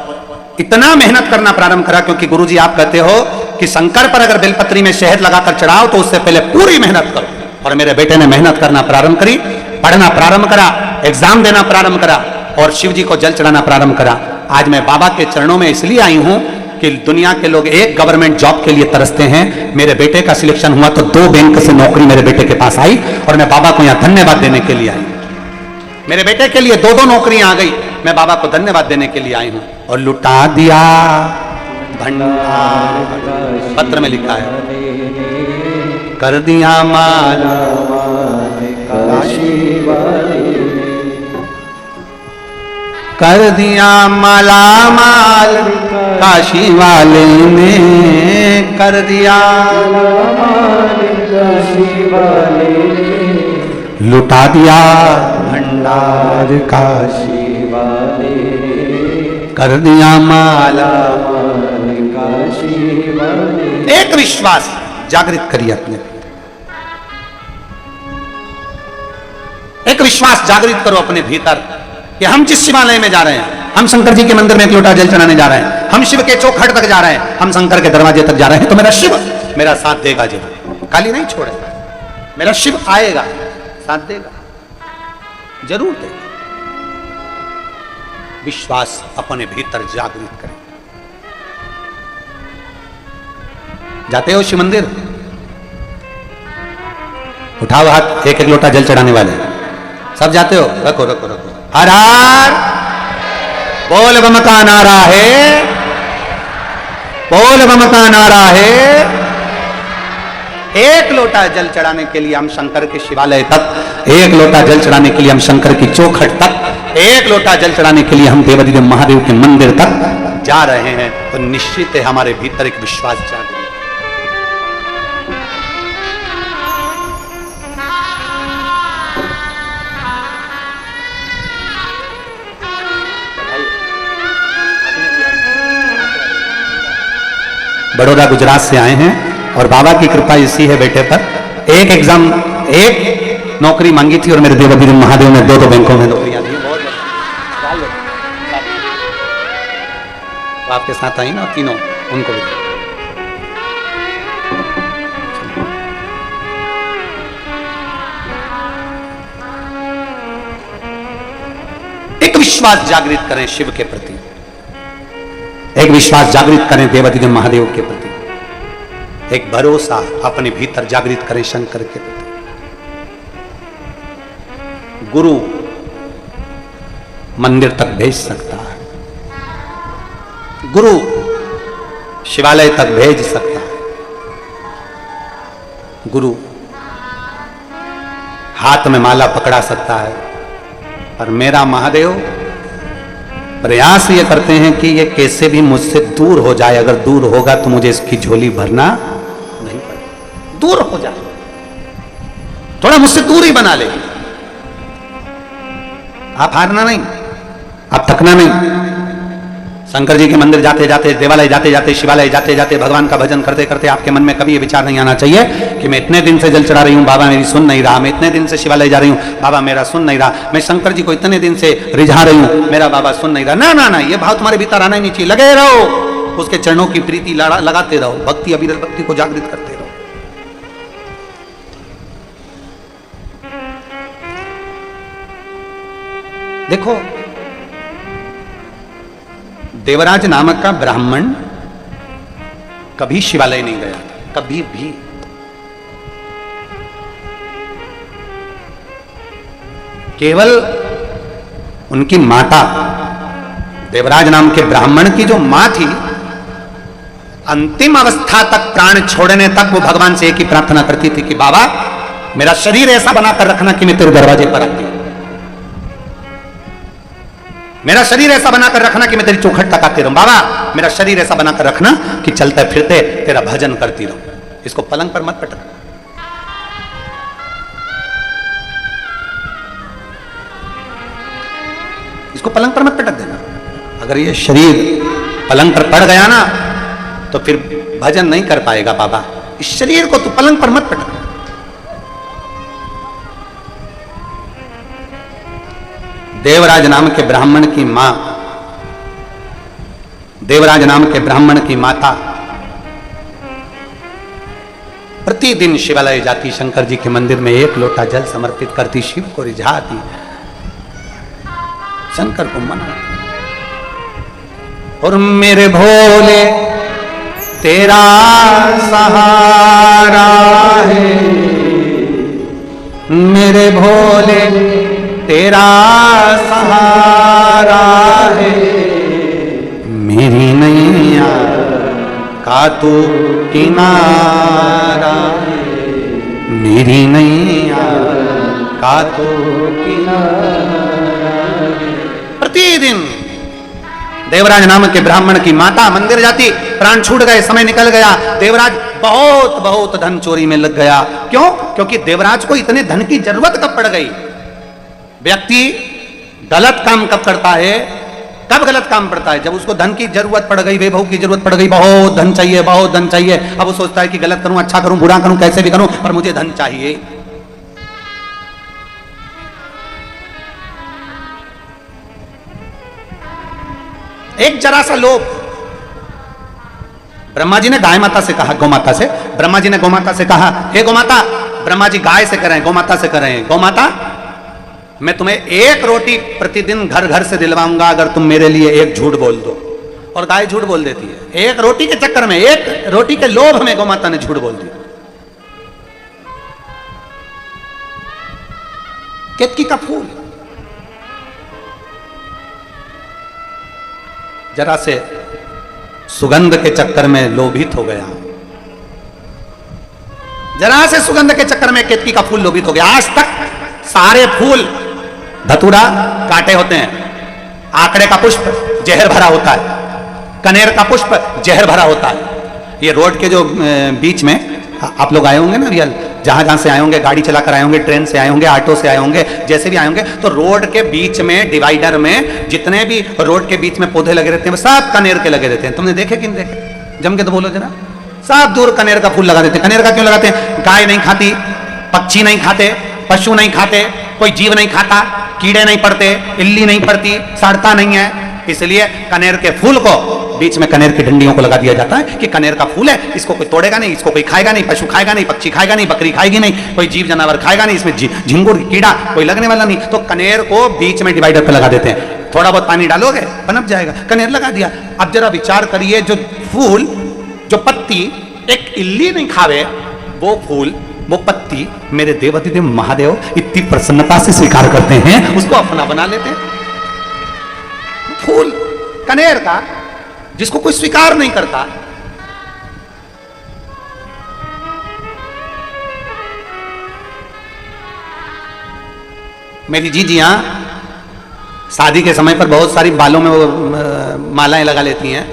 इतना मेहनत करना प्रारंभ करा, क्योंकि गुरुजी आप कहते हो कि शंकर पर अगर बेलपत्री में शहद लगाकर चढ़ाओ तो उससे पहले पूरी मेहनत करो। और मेरे बेटे ने मेहनत करना प्रारंभ करी, पढ़ना प्रारंभ करा, एग्जाम देना प्रारंभ करा और शिव जी को जल चढ़ाना प्रारंभ करा। आज मैं बाबा के चरणों में इसलिए आई हूं कि दुनिया के लोग एक गवर्नमेंट जॉब के लिए तरसते हैं। मेरे बेटे का सिलेक्शन हुआ तो 2 बैंक से नौकरी मेरे बेटे के पास आई और मैं बाबा को यहां धन्यवाद देने के लिए आई। मेरे बेटे के लिए 2 नौकरियां आ गई, मैं बाबा को धन्यवाद देने के लिए आई हूं। और लुटा दिया भंडार, पत्र में लिखा है, कर दिया माला काशी वाले, कर दिया माला माल काशी वाले ने, कर दिया काशी वाले ने, लुटा दिया भंडार काशी वाले ने, कर दिया माला काशी वाले। एक विश्वास जागृत करिए अपने, एक विश्वास जागृत करो अपने भीतर कि हम जिस शिवालय में जा रहे हैं, हम शंकर जी के मंदिर में एक लोटा जल चढ़ाने जा रहे हैं, हम शिव के चौखट तक जा रहे हैं, हम शंकर के दरवाजे तक जा रहे हैं, तो मेरा शिव मेरा साथ देगा जरूर, खाली नहीं छोड़ेगा। मेरा शिव आएगा, साथ देगा, जरूर देगा। विश्वास अपने भीतर जागृत करें। जाते हो शिव मंदिर, उठाओ हाथ, एक एक लोटा जल चढ़ाने वाले सब जाते हो, रखो रखो रखो। हर हर बोल बम का नारा है, बोल बम का नारा है। एक लोटा जल चढ़ाने के लिए हम शंकर के शिवालय तक, एक लोटा जल चढ़ाने के लिए हम शंकर की चौखट तक, एक लोटा जल चढ़ाने के लिए हम देवाधिदेव महादेव के मंदिर तक जा रहे हैं, तो निश्चित है हमारे भीतर एक विश्वास जागृत। बड़ौदा गुजरात से आए हैं और बाबा की कृपा इसी है बेटे पर। एक एग्जाम, एक नौकरी मांगी थी और मेरे देवाधिदेव महादेव ने 2 बैंकों में नौकरियां दी। बहुत तो आपके साथ आई ना तीनों, उनको भी एक विश्वास जागृत करें शिव के प्रति, एक विश्वास जागृत करें देवाधिदेव महादेव के प्रति, एक भरोसा अपने भीतर जागृत करें शंकर के प्रति। गुरु मंदिर तक भेज सकता है, गुरु शिवालय तक भेज सकता है, गुरु हाथ में माला पकड़ा सकता है, पर मेरा महादेव प्रयास ये करते हैं कि ये कैसे भी मुझसे दूर हो जाए। अगर दूर होगा तो मुझे इसकी झोली भरना नहीं पड़ेगा। दूर हो जाए, थोड़ा मुझसे दूर ही बना ले। आप हारना नहीं, आप थकना नहीं। शंकर जी के मंदिर जाते जाते, देवालय जाते जाते, शिवालय जाते जाते, भगवान का भजन करते करते आपके मन में कभी ये विचार नहीं आना चाहिए कि मैं इतने दिन से जल चढ़ा रही हूँ, बाबा मेरी सुन नहीं रहा, मैं इतने दिन से शिवालय जा रही हूँ, बाबा मेरा सुन नहीं रहा, मैं शंकर जी को इतने दिन से रिझा रही हूँ, मेरा बाबा सुन नहीं रहा। ना ना ना, ये भाव तुम्हारे भीतर आना ही नहीं चाहिए। लगे रहो, उसके चरणों की प्रीति लगाते रहो, भक्ति अविरत भक्ति को जागृत करते रहो। देखो, देवराज नामक का ब्राह्मण कभी शिवालय नहीं गया था, कभी भी। केवल उनकी माता, देवराज नाम के ब्राह्मण की जो मां थी, अंतिम अवस्था तक, प्राण छोड़ने तक वो भगवान से एक ही प्रार्थना करती थी कि बाबा मेरा शरीर ऐसा बनाकर रखना कि मैं तेरे दरवाजे पर आती हूं, मेरा शरीर ऐसा बनाकर रखना कि मैं तेरी चौखट तक आती रहूं, बाबा मेरा शरीर ऐसा बनाकर रखना कि चलते फिरते तेरा भजन करती रहूं। इसको पलंग पर मत पटक, इसको पलंग पर मत पटक देना। अगर ये शरीर पलंग पर पड़ गया ना तो फिर भजन नहीं कर पाएगा बाबा। इस शरीर को तू पलंग पर मत पटक। देवराज नाम के ब्राह्मण की मां, देवराज नाम के ब्राह्मण की माता प्रतिदिन शिवालय जाती, शंकर जी के मंदिर में एक लोटा जल समर्पित करती, शिव को रिझाती, शंकर को मनाती। और मेरे भोले तेरा सहारा है, मेरे भोले तेरा सहारा है, मेरी नैया का तू किनारा है, मेरी नैया का तू किनारा है। प्रतिदिन देवराज नाम के ब्राह्मण की माता मंदिर जाती, प्राण छूट गए, समय निकल गया, देवराज बहुत बहुत धन चोरी में लग गया। क्यों? क्योंकि देवराज को इतने धन की जरूरत कब पड़ गई। व्यक्ति गलत काम कब करता है, कब गलत काम पड़ता है? जब उसको धन की जरूरत पड़ गई, वैभव की जरूरत पड़ गई, बहुत धन चाहिए, बहुत धन चाहिए। अब वो सोचता है कि गलत करूं, अच्छा करूं, बुरा करूं, कैसे भी करूं, पर मुझे धन चाहिए। एक जरा सा लोभ। ब्रह्मा जी ने गाय माता से कहा, गौ माता से, ब्रह्मा जी ने गौ माता से कहा, हे गौ माता, ब्रह्मा जी गाय से करें, गौ माता से करें, गौ माता मैं तुम्हें एक रोटी प्रतिदिन घर घर से दिलवाऊंगा अगर तुम मेरे लिए एक झूठ बोल दो। और गाय झूठ बोल देती है। एक रोटी के चक्कर में, एक रोटी के लोभ में गौ माता ने झूठ बोल दिया। केतकी का फूल जरा से सुगंध के चक्कर में लोभित हो गया, जरा से सुगंध के चक्कर में केतकी का फूल लोभित हो गया। आज तक सारे फूल धतूरा काटे होते हैं, आंकड़े का पुष्प जहर भरा होता है, कनेर का पुष्प जहर भरा होता है। ये रोड के जो बीच में आप लोग आए होंगे ना, रियल जहां से आए होंगे, गाड़ी चलाकर आए होंगे, ट्रेन से आए होंगे, ऑटो से आए होंगे, जैसे भी आए होंगे, तो रोड के बीच में डिवाइडर में जितने भी रोड के बीच में पौधे लगे रहते हैं सब कनेर के लगे रहते हैं। तुमने देखे कि नहीं देखे? जम के तो बोलो जरा। सब दूर कनेर का फूल लगा देते हैं। कनेर का क्यों लगाते हैं? गाय नहीं खाती, पक्षी नहीं खाते, पशु नहीं खाते, कोई जीव नहीं खाता, कीड़े नहीं पड़ते, इल्ली नहीं पड़ती, सड़ता नहीं है, इसलिए कनेर के फूल को बीच में कनेर की डंडियों को लगा दिया जाता है कि कनेर का फूल है, इसको कोई तोड़ेगा नहीं, इसको कोई खाएगा नहीं, पशु खाएगा नहीं, पक्षी खाएगा नहीं, बकरी खाएगी नहीं, कोई जीव जानवर खाएगा नहीं, इसमें झिंगुर कीड़ा कोई लगने वाला नहीं। तो कनेर को बीच में डिवाइडर पे लगा देते हैं। थोड़ा बहुत पानी डालोगे पनप जाएगा, कनेर लगा दिया। अब जरा विचार करिए, जो फूल, जो पत्ती एक इल्ली नहीं खावे, वो फूल, वो पत्ती मेरे देवाधिदेव महादेव इतनी प्रसन्नता से स्वीकार करते हैं, उसको अपना बना लेते हैं। फूल कनेर का जिसको कोई स्वीकार नहीं करता, मेरी जीजियां शादी के समय पर बहुत सारी बालों में वो मालाएं लगा लेती हैं,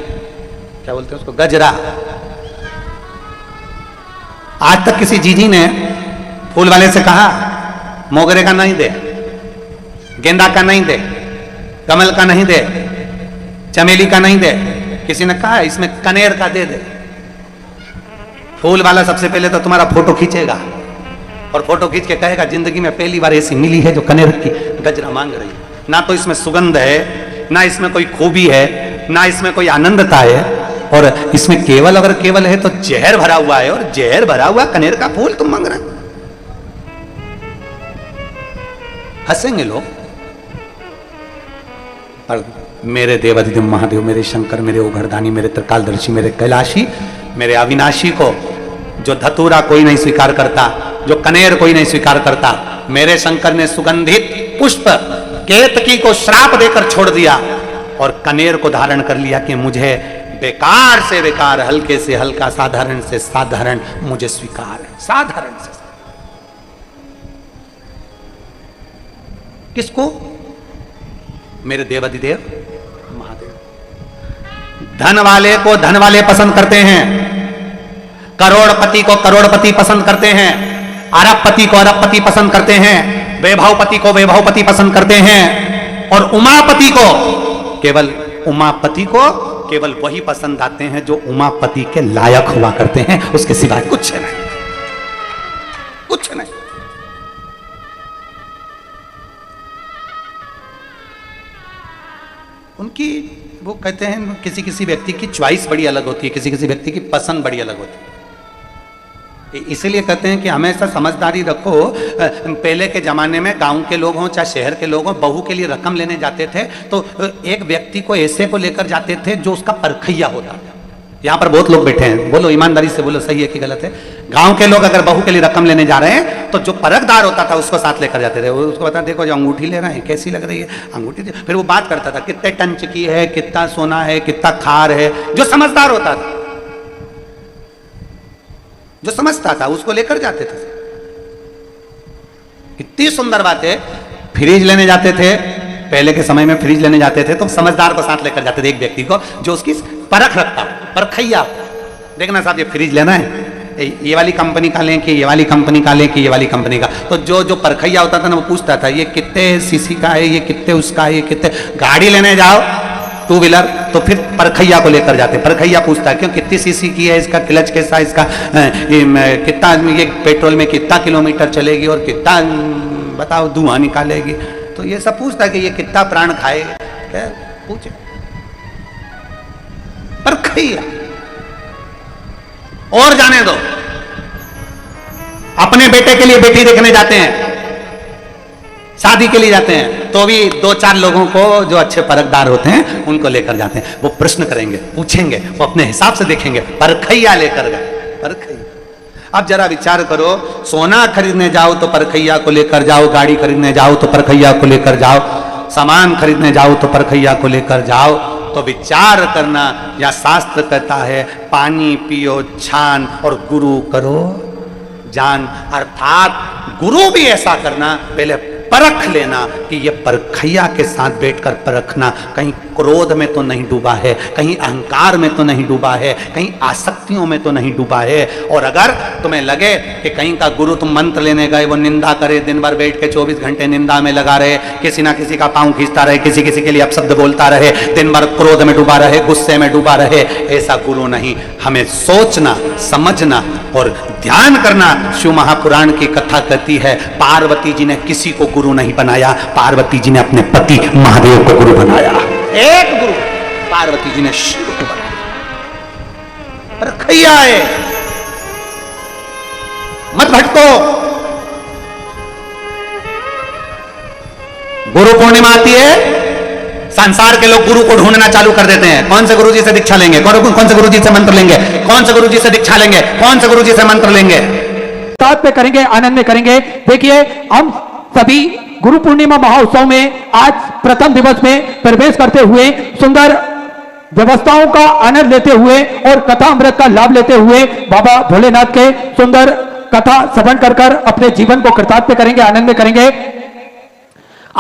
क्या बोलते हैं उसको, गजरा। आज तक किसी जीजी ने फूल वाले से कहा मोगरे का नहीं दे, गेंदा का नहीं दे, कमल का नहीं दे, चमेली का नहीं दे, किसी ने कहा इसमें कनेर का दे दे। फूल वाला सबसे पहले तो तुम्हारा फोटो खींचेगा और फोटो खींच के कहेगा जिंदगी में पहली बार ऐसी मिली है जो कनेर की गजरा मांग रही है। ना तो इसमें सुगंध है, ना इसमें कोई खूबी है, ना इसमें कोई आनंदता है, और इसमें केवल, अगर केवल है तो जहर भरा हुआ है, और जहर भरा हुआ कनेर का फूल तुम मांग रहे हो। हंसेंगे लोग, पर मेरे देवाधिदेव महादेव, मेरे शंकर, मेरे ओघरदानी, मेरे त्रिकालदर्शी, मेरे कैलाशी, मेरे अविनाशी को जो धतूरा कोई नहीं स्वीकार करता, जो कनेर कोई नहीं स्वीकार करता, मेरे शंकर ने सुगंधित पुष्प केतकी को श्राप देकर छोड़ दिया और कनेर को धारण कर लिया कि मुझे बेकार से बेकार, हल्के से हल्का, साधारण से साधारण मुझे स्वीकार है। साधारण से किसको? मेरे देवाधिदेव महादेव। धन वाले को धन वाले पसंद करते हैं, करोड़पति को करोड़पति पसंद करते हैं, अरबपति को अरबपति पसंद करते हैं, वैभवपति को वैभवपति पसंद करते हैं, और उमापति को केवल वही पसंद आते हैं जो उमापति के लायक हुआ करते हैं, उसके सिवाय कुछ नहीं, कुछ नहीं। उनकी वो कहते हैं किसी किसी व्यक्ति की चॉइस बड़ी अलग होती है, किसी किसी व्यक्ति की पसंद बड़ी अलग होती है। इसीलिए कहते हैं कि हमेशा समझदारी रखो। पहले के जमाने में गांव के लोग हों चाहे शहर के लोग हों, बहू के लिए रकम लेने जाते थे तो एक व्यक्ति को ऐसे को लेकर जाते थे जो उसका परखैया होता। यहाँ पर बहुत लोग बैठे हैं, बोलो ईमानदारी से बोलो, सही है कि गलत है? गांव के लोग अगर बहू के लिए रकम लेने जा रहे हैं तो जो परखदार होता था उसको साथ लेकर जाते थे। वो उसको बता, देखो जो अंगूठी ले रहे हैं कैसी लग रही है अंगूठी। फिर वो बात करता था कितने टंच की है, कितना सोना है, कितना खार है। जो समझदार होता था, जो समझता था, उसको लेकर जाते थे। कितनी सुंदर बात है। फ्रिज लेने जाते थे, पहले के समय में फ्रिज लेने जाते थे तो समझदार को साथ लेकर जाते थे, एक व्यक्ति को जो उसकी परख रखता, परखैया। देखना साहब ये फ्रिज लेना है, ये वाली कंपनी का लें कि ये वाली कंपनी का लें कि ये वाली कंपनी का। तो जो परखैया होता था ना, वो पूछता था ये कितने सीसी का है, ये कितने उसका है, ये कितने। गाड़ी लेने जाओ टू व्हीलर तो फिर परखैया को लेकर जाते। परखैया पूछता है क्यों, कितनी सीसी की है, इसका क्लच कैसा, इसका कितना, ये पेट्रोल में कितना किलोमीटर चलेगी और कितना बताओ धुआं निकालेगी। तो ये सब पूछता है कि ये कितना प्राण खाएगा, पूछे परखैया। और जाने दो, अपने बेटे के लिए बेटी देखने जाते हैं, शादी के लिए जाते हैं, तो भी 2-4 लोगों को जो अच्छे परखदार होते हैं उनको लेकर जाते हैं। वो प्रश्न करेंगे, पूछेंगे, वो अपने हिसाब से देखेंगे, परखैया लेकर गए। परखैया। अब जरा विचार करो, सोना खरीदने जाओ तो परखैया को लेकर जाओ, गाड़ी खरीदने जाओ तो परखैया को लेकर जाओ, सामान खरीदने जाओ तो परखैया को लेकर जाओ। तो विचार करना, या शास्त्र कहता है पानी पियो छान और गुरु करो जान। अर्थात गुरु भी ऐसा करना, पहले परख लेना कि ये परखैया के साथ बैठकर परखना, कहीं क्रोध में तो नहीं डूबा है, कहीं अहंकार में तो नहीं डूबा है, कहीं आसक्तियों में तो नहीं डूबा है। और अगर तुम्हें लगे कि कहीं का गुरु तुम मंत्र लेने गए, वो निंदा करे, दिन भर बैठ के 24 घंटे निंदा में लगा रहे, किसी ना किसी का पांव खींचता रहे, किसी किसी के लिए अपशब्द बोलता रहे, दिन भर क्रोध में डूबा रहे, गुस्से में डूबा रहे, ऐसा गुरु नहीं। हमें सोचना, समझना और ध्यान करना। शिव महापुराण की कथा कहती है पार्वती जी ने किसी को गुरु नहीं बनाया, पार्वती जी ने अपने पति महादेव को गुरु बनाया। एक गुरु पार्वती जी ने शिव को बनाया। परखैया है, मत भटको। गुरु पूर्णिमा आती है, संसार के लोग गुरु को ढूंढना चालू कर देते हैं। कौन से गुरु जी से दीक्षा लेंगे, कौन से गुरु जी से मंत्र लेंगे, कौन से गुरु जी से दीक्षा लेंगे, कौन से गुरु जी से मंत्र लेंगे। साथ में करेंगे, आनंद में करेंगे। देखिए हम सभी गुरु पूर्णिमा महोत्सव में आज प्रथम दिवस में प्रवेश करते हुए सुंदर व्यवस्थाओं का आनंद लेते हुए और कथा अमृत का लाभ लेते हुए बाबा भोलेनाथ के सुंदर कथा श्रवण कर कर अपने जीवन को कृतार्थ करेंगे, आनंद में करेंगे।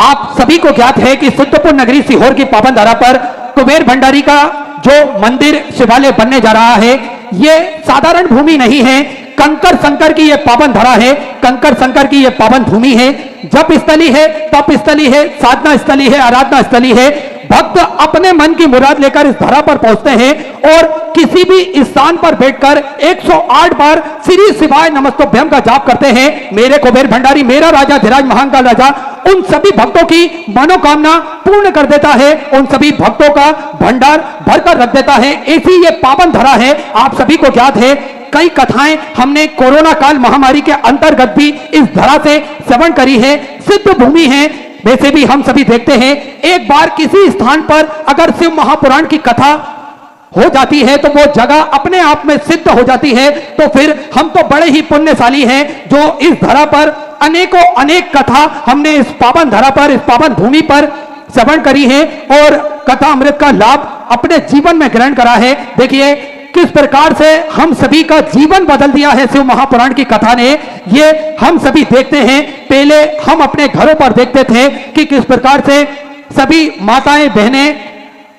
आप सभी को ज्ञात है कि सिद्धपुर नगरी सीहोर की पावन धरा पर कुबेर भंडारी का जो मंदिर शिवालय बनने जा रहा है, ये साधारण भूमि नहीं है, कंकर संकर की ये पावन धरा है, कंकर संकर की ये पावन भूमि है। जप स्थली है, तप स्थली है, साधना स्थली है, आराधना स्थली है। भक्त अपने मन की मुराद लेकर इस धरा पर पहुंचते हैं और किसी भी स्थान पर बैठकर 108 बार श्री शिवाय नमस्तुभ्यम का जाप करते हैं। मेरे कुबेर भंडारी, मेरा राजा धीराज महाकाल राजा उन सभी भक्तों की मनोकामना पूर्ण कर देता है, उन सभी भक्तों का भंडार भरकर रख देता है। ऐसी ये पावन धरा है। आप सभी को ज्ञात है कई कथाएं हमने कोरोना काल महामारी के अंतर्गत भी इस धरा से श्रवण करी है। सिद्ध भूमि है। वैसे भी हम सभी देखते हैं, एक बार किसी स्थान पर अगर शिव महापुराण की कथा हो जाती है तो वो जगह अपने आप में सिद्ध हो जाती है। तो फिर हम तो बड़े ही पुण्यशाली हैं जो इस धरा पर अनेक कथा हमने इस पावन धरा पर, इस पावन भूमि पर श्रवण करी है। और कथा अमृत का लाभ अपने जीवन में ग्रहण करा है। देखिए किस प्रकार से हम सभी का जीवन बदल दिया है शिव महापुराण की कथा ने। ये हम सभी देखते हैं, पहले हम अपने घरों पर देखते थे कि किस प्रकार से सभी माताएं बहनें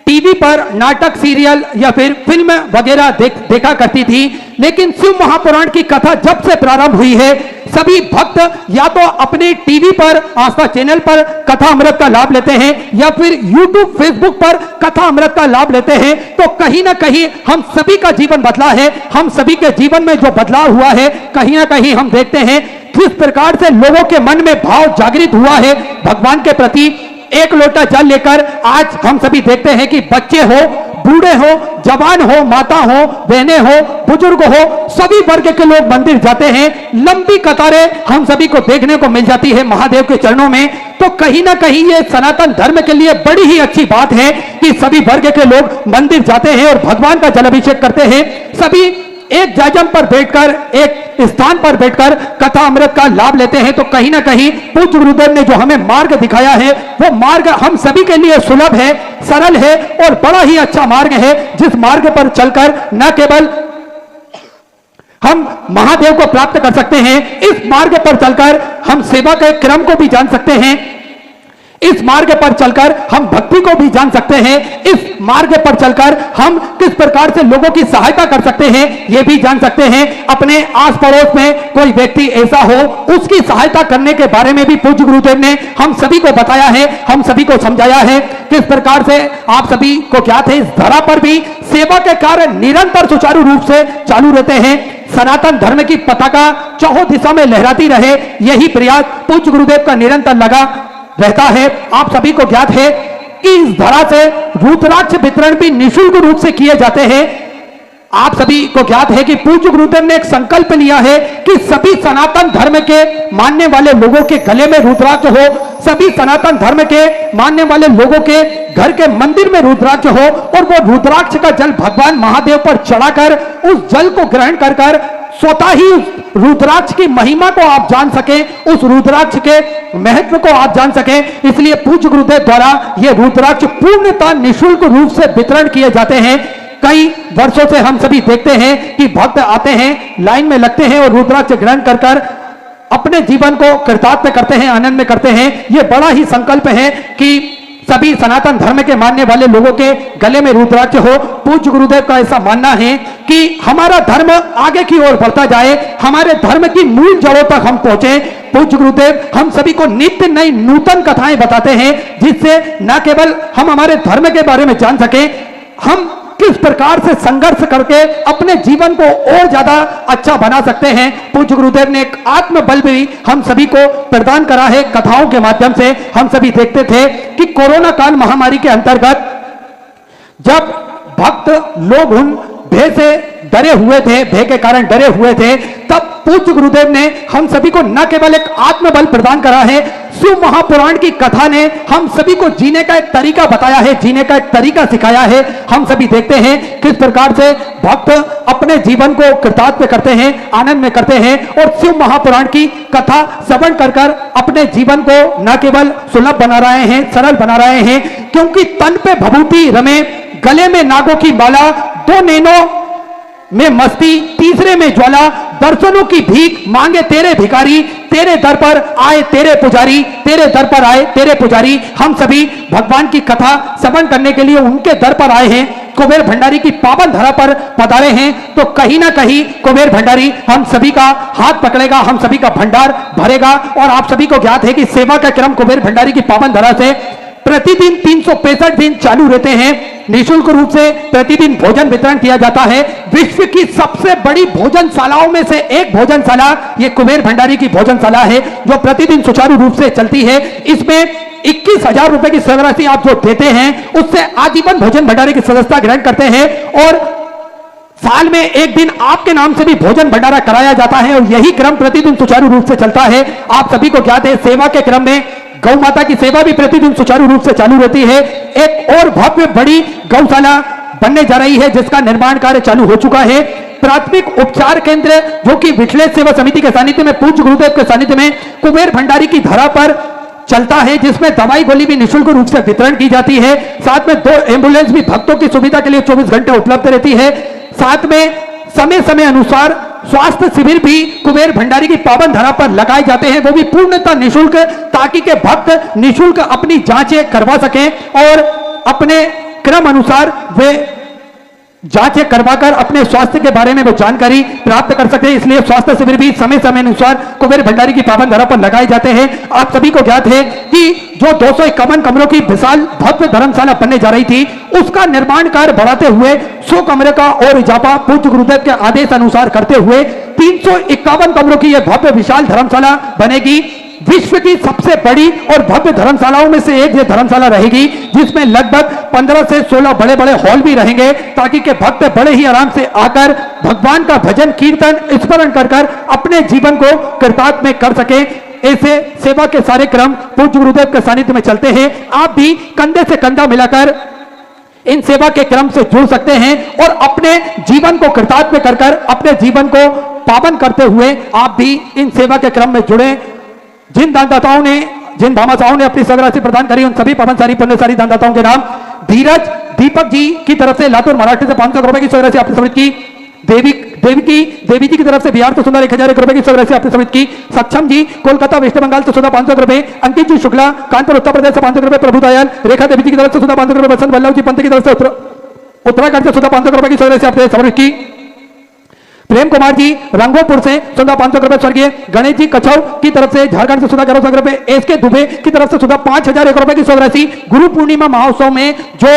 टीवी पर नाटक, सीरियल या फिर फिल्म वगैरह देखा करती थी, लेकिन शिव महापुराण की कथा जब से प्रारंभ हुई है सभी भक्त या तो अपने टीवी पर आस्था चैनल पर कथा अमृत का लाभ लेते हैं या फिर यूट्यूब, फेसबुक पर कथा अमृत का लाभ लेते हैं। तो कहीं ना कहीं हम सभी का जीवन बदला है। हम सभी के जीवन में जो बदलाव हुआ है कहीं ना कहीं हम देखते हैं किस प्रकार से लोगों के मन में भाव जागृत हुआ है भगवान के प्रति। एक लोटा जल लेकर आज हम सभी देखते हैं कि बच्चे हो, बूढ़े हो, जवान हो, माता हो, बहनें हो, बुजुर्ग हो, सभी वर्ग के लोग मंदिर जाते हैं। लंबी कतारें हम सभी को देखने को मिल जाती है महादेव के चरणों में। तो कहीं ना कहीं ये सनातन धर्म के लिए बड़ी ही अच्छी बात है कि सभी वर्ग के लोग मंदिर जाते हैं और भगवान का जलाभिषेक करते हैं। सभी एक जाजम पर बैठकर, एक स्थान पर बैठकर कथा अमृत का लाभ लेते हैं। तो कहीं ना कहीं पूज्य गुरुदेव ने जो हमें मार्ग दिखाया है वो मार्ग हम सभी के लिए सुलभ है, सरल है और बड़ा ही अच्छा मार्ग है, जिस मार्ग पर चलकर न केवल हम महादेव को प्राप्त कर सकते हैं, इस मार्ग पर चलकर हम सेवा के क्रम को भी जान सकते हैं, इस मार्ग पर चलकर हम भक्ति को भी जान सकते हैं, इस मार्ग पर चलकर हम किस प्रकार से लोगों की सहायता कर सकते हैं यह भी जान सकते हैं। अपने आस पड़ोस में कोई व्यक्ति ऐसा हो उसकी सहायता करने के बारे में भी पूज्य गुरुदेव ने हम सभी को बताया है, हम सभी को समझाया है। किस प्रकार से आप सभी को ज्ञात है इस धरा पर भी सेवा के कार्य निरंतर सुचारू रूप से चालू रहते हैं। सनातन धर्म की पताका चौहों दिशा में लहराती रहे, यही प्रयास पूज्य गुरुदेव का निरंतर लगा रहता है। आप सभी को ज्ञात है कि इस धरा से रुद्राक्ष वितरण भी निःशुल्क रूप से किए जाते हैं। आप सभी को ज्ञात है कि पूज्य गुरुदेव ने एक संकल्प लिया है कि सभी सनातन धर्म के मानने वाले लोगों के गले में रुद्राक्ष हो, सभी सनातन धर्म के मानने वाले लोगों के घर के मंदिर में रुद्राक्ष हो और वो रुद्राक्ष का जल भगवान महादेव पर चढ़ाकर उस जल को ग्रहण कर कर स्वतः ही उस रुद्राक्ष की महिमा को आप जान सकें, उस रुद्राक्ष के महत्व को आप जान सकें। इसलिए पूज्य गुरुदेव द्वारा ये रुद्राक्ष पूर्णतः निःशुल्क रूप से वितरण किए जाते हैं। कई वर्षों से हम सभी देखते हैं कि भक्त आते हैं, लाइन में लगते हैं और रुद्राक्ष ग्रहण कर कर अपने जीवन को कृतार्थ करते हैं, आनंद में करते हैं। ये बड़ा ही संकल्प है कि सभी सनातन धर्म के मानने वाले लोगों के गले में रुद्राक्ष हो। पूज्य गुरुदेव का ऐसा मानना है कि हमारा धर्म आगे की ओर बढ़ता जाए, हमारे धर्म की मूल जड़ों तक हम पहुंचे। पूज्य गुरुदेव हम सभी को नित्य नई नूतन कथाएं बताते हैं, जिससे न केवल हम हमारे धर्म के बारे में जान सकें, हम किस प्रकार से संघर्ष करके अपने जीवन को और ज्यादा अच्छा बना सकते हैं। पूज्य गुरुदेव ने एक आत्मबल भी हम सभी को प्रदान करा है कथाओं के माध्यम से। हम सभी देखते थे कि कोरोना काल महामारी के अंतर्गत जब भक्त लोग उन भय से डरे हुए थे, भय के कारण डरे हुए थे, तब पूज्य गुरुदेव ने हम सभी को न केवल एक आत्मबल प्रदान करा है, शिव महापुराण की कथा ने हम सभी को जीने का एक तरीका बताया है, जीने का एक तरीका सिखाया है। हम सभी देखते हैं किस प्रकार से भक्त अपने जीवन को कृतार्थ करते हैं, आनंद में करते हैं और शिव महापुराण की कथा श्रवण कर कर अपने जीवन को न केवल सुलभ बना रहे हैं, सरल बना रहे हैं। क्योंकि तन पे भभूति रमे, गले में नागों की माला, दो नैनों में मस्ती, तीसरे में ज्वाला, दर्शनों की भीख मांगे तेरे भिखारी, तेरे दर पर आए तेरे पुजारी, तेरे दर पर आए तेरे पुजारी। हम सभी भगवान की कथा श्रवण करने के लिए उनके दर पर आए हैं, कुबेर भंडारी की पावन धरा पर पधारे हैं। तो कहीं ना कहीं कुबेर भंडारी हम सभी का हाथ पकड़ेगा, हम सभी का भंडार भरेगा। और आप सभी को ज्ञात है कि सेवा का क्रम कुबेर भंडारी की पावन धरा से प्रतिदिन 365 दिन चालू रहते हैं। निःशुल्क रूप से प्रतिदिन भोजन वितरण किया जाता है। विश्व की सबसे बड़ी भोजनशालाओं में से एक भोजनशाला ये कुबेर भंडारी की भोजनशाला है, जो प्रतिदिन सुचारू रूप से चलती है। इसमें 21,000 रुपए की सदराशि आप जो देते हैं उससे आजीवन भोजन भंडारी की सदस्यता ग्रहण करते हैं और साल में एक दिन आपके नाम से भी भोजन भंडारा कराया जाता है और यही क्रम प्रतिदिन सुचारू रूप से चलता है। आप सभी को ज्ञात है सेवा के क्रम में गौ माता की सेवा भी प्रतिदिन सुचारू रूप से चालू रहती है। एक और भव्य बड़ी गौशाला बनने जा रही है जिसका निर्माण कार्य चालू हो चुका है। प्राथमिक उपचार केंद्र जो कि विठलेश सेवा समिति के सानिध्य में, पूज्य गुरुदेव के सानिध्य में कुबेर भंडारी की धरा पर चलता है, जिसमें दवाई गोली भी निःशुल्क रूप से वितरण की जाती है। साथ में 2 एम्बुलेंस भी भक्तों की सुविधा के लिए 24 घंटे उपलब्ध रहती है। साथ में समय समय अनुसार स्वास्थ्य शिविर भी कुबेर भंडारी की पावन धरा पर लगाए जाते हैं, वो भी पूर्णतः निःशुल्क, ताकि के भक्त निःशुल्क अपनी जांचें करवा सकें और अपने क्रम अनुसार वे जांचें करवाकर अपने स्वास्थ्य के बारे में वो जानकारी प्राप्त कर सकते हैं। इसलिए स्वास्थ्य शिविर भी समय समय अनुसार कुबेर भंडारी की पावन धरा पर लगाए जाते हैं। आप सभी को ज्ञात है कि जो 251 कमरों की विशाल भव्य धर्मशाला बनने जा रही थी, उसका निर्माण कार्य बढ़ाते हुए 100 कमरे का और इजाफा पूज्य गुरुदेव के आदेश अनुसार करते हुए 351 कमरों की यह भव्य विशाल धर्मशाला बनेगी। विश्व की सबसे बड़ी और भव्य धर्मशालाओं में से एक ये धर्मशाला रहेगी, जिसमें लगभग 15 से 16 बड़े बड़े हॉल भी रहेंगे, ताकि के भक्त बड़े ही आराम से आकर भगवान का भजन कीर्तन स्मरण कर अपने जीवन को कृतार्थ में कर सके। ऐसे सेवा के सारे क्रम पूज्य गुरुदेव के सानिध्य में चलते हैं। आप भी कंधे से कंधा मिलाकर इन सेवा के क्रम से जुड़ सकते हैं और अपने जीवन को कृतार्थ में कर अपने जीवन को पावन करते हुए आप भी इन सेवा के क्रम में जुड़े। जिन दानदाताओं ने, जिन भामाशाहों ने अपनी सगराशि प्रदान करी, उन सभी पवनसारी पुण्यशाली दानदाताओं के नाम धीरज दीपक जी की तरफ से लातूर महाराष्ट्र से 500 रुपए की सगराशि आपने समृद्ध की। देवी जी की तरफ से बिहार से सुंदर 1001 रुपए की सगराशि आपने समृद्ध की। सक्षम जी कोलकाता वेस्ट बंगाल से सुधा 500 रुपए। अंकित जी शुक्ला कानपुर उत्तर प्रदेश से 500 रुपए। प्रभु दयाल रेखा देवी जी की तरफ से सुधा 500 रुपए। बसंत वल्लभ जी पंत की तरफ से उत्तराखंड से सुधा 500 रुपए की सगराशि आपने समृद्ध की। प्रेम कुमार जी रंगोपुर से सुधा 500 रुपए स्वर्गीय। गणेश जी कछौ की तरफ से झारखंड से सुधा 1100 रुपए। एस के दुबे की तरफ से सुधा 5001 रुपए की सगराशि। गुरु पूर्णिमा महोत्सव में जो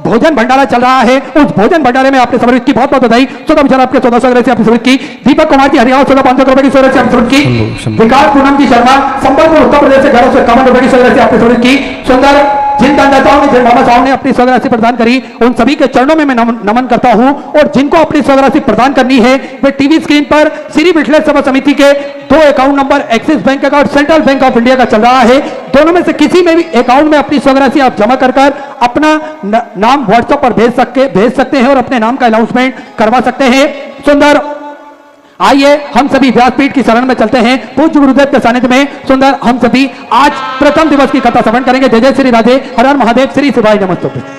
भोजन भंडारा चल रहा है, उस भोजन भंडारे में आपने समृद्ध की बहुत बहुत बधाई। सुधा विचार आपके 1400 सगराशि आपने समृद्ध की। दीपक कुमार जी हरियाणा सुधा 500 रुपए की सगराशि आपने समृद्ध की। विकास पूनम जी शर्मा संबलपुर उत्तर प्रदेश से 1151 रुपए की सगराशि आपने समृद्ध की। सुंदर जिन दानदाताओं ने, जिन भामाशाहों ने अपनी सगराशि प्रदान करी, उन सभी के चरणों में मैं नमन करता हूं। और जिनको अपनी सगराशि प्रदान करनी है, वे टीवी स्क्रीन पर श्री विठलेश्वर सेवा समिति के 2 account number axis bank account, central bank of India का चल रहा है। दोनों में से किसी में भी अकाउंट में अपनी सगराशि आप जमा कर अपना नाम व्हाट्सएप पर भेज सकते हैं और अपने नाम का अनाउंसमेंट करवा सकते हैं। सुंदर आइए हम सभी व्यासपीठ की शरण में चलते हैं। पूज्य गुरुदेव के सानिध्य में सुंदर हम सभी आज प्रथम दिवस की कथा श्रवण करेंगे। जय जय श्री राधे, हर हर महादेव, श्री शिवाय नमस्तुभ्यं।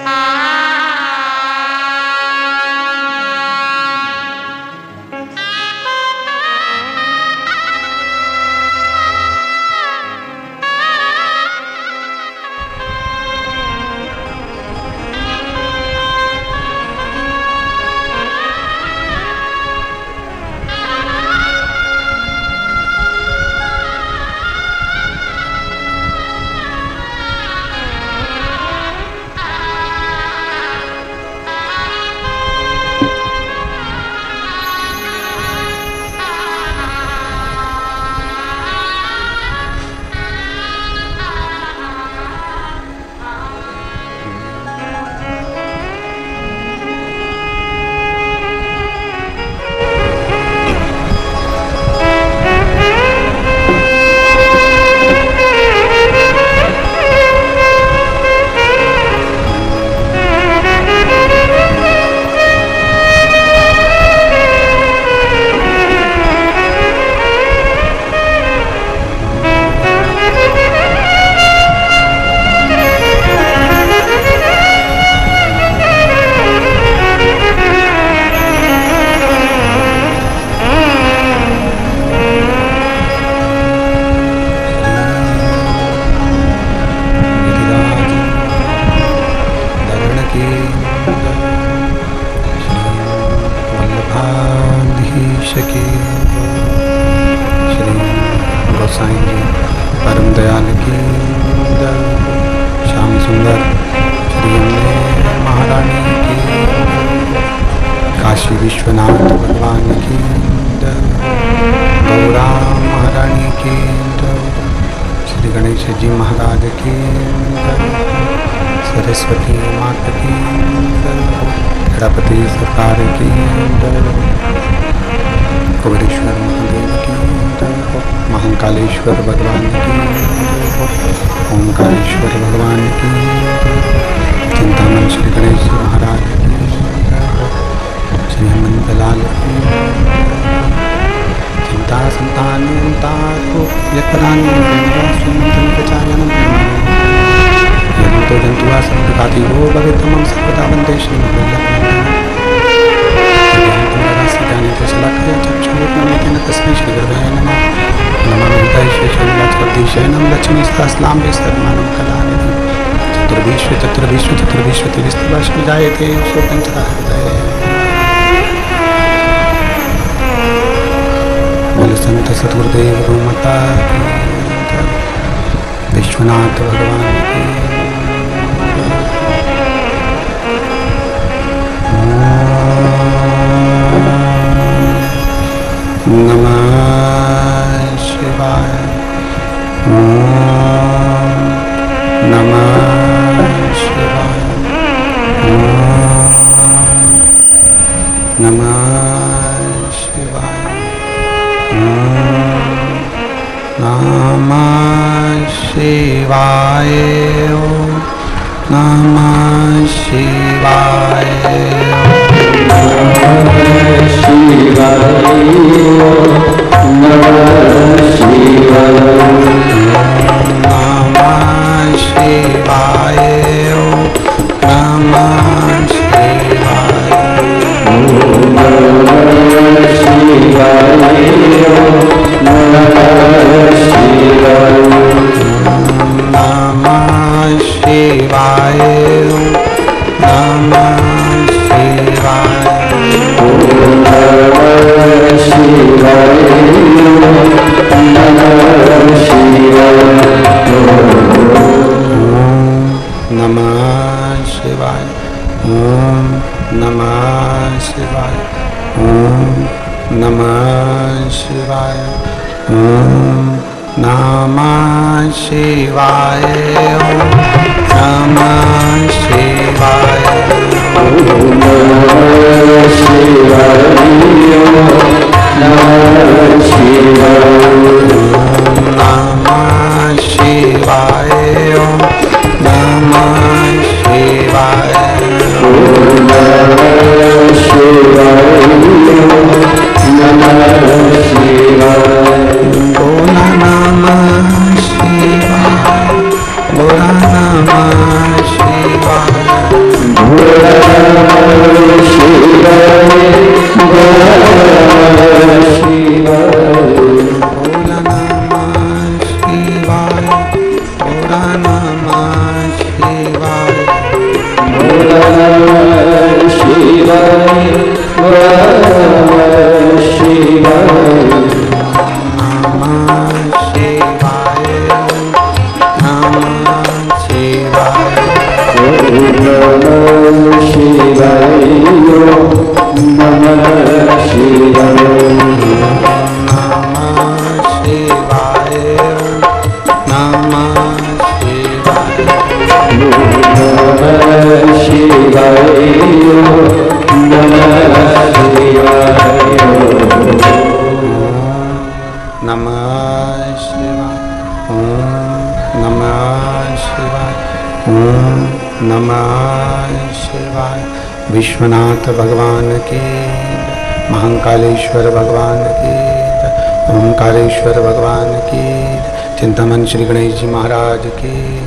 विश्वनाथ भगवान की गौरा महारानी की, श्री गणेश जी महाराज की, सरस्वती माता की, गणपति सरकार की, कुबेरेश्वर महादेव की, महाकालेश्वर भगवान की, ओंकारेश्वर भगवान की, चिंतामन श्री गणेश महाराज की, श्री हनुमंत लाल की, पिता संतानों यत्पदानि स्वयं तो जंतुआ सर्वघाती हो भवेत्तमं सर्वदा वन्दे श्रीमद् तस्मै श्रीगुरवे नमः। नमामि हितैषैशैनं लक्ष्मीस्तास्लाम्बे सर्वमानं कलानिधिं चतुर्विश्व जायते सो पंचदा हृदय। बोले संत सद्गुरुदेव गुरुमाता विश्वनाथ भगवान की। नमः शिवाय। नमः शिवाय। नमः शिवाय। नमः शिवाय। नमः शिवाय। विश्वनाथ भगवान की, महाकालेश्वर भगवान की, ओंकारेश्वर भगवान की, चिंतामन श्री गणेश जी महाराज की,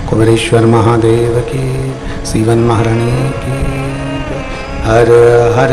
कुबेरेश्वर महादेव की, सीवन महारानी की। हर हर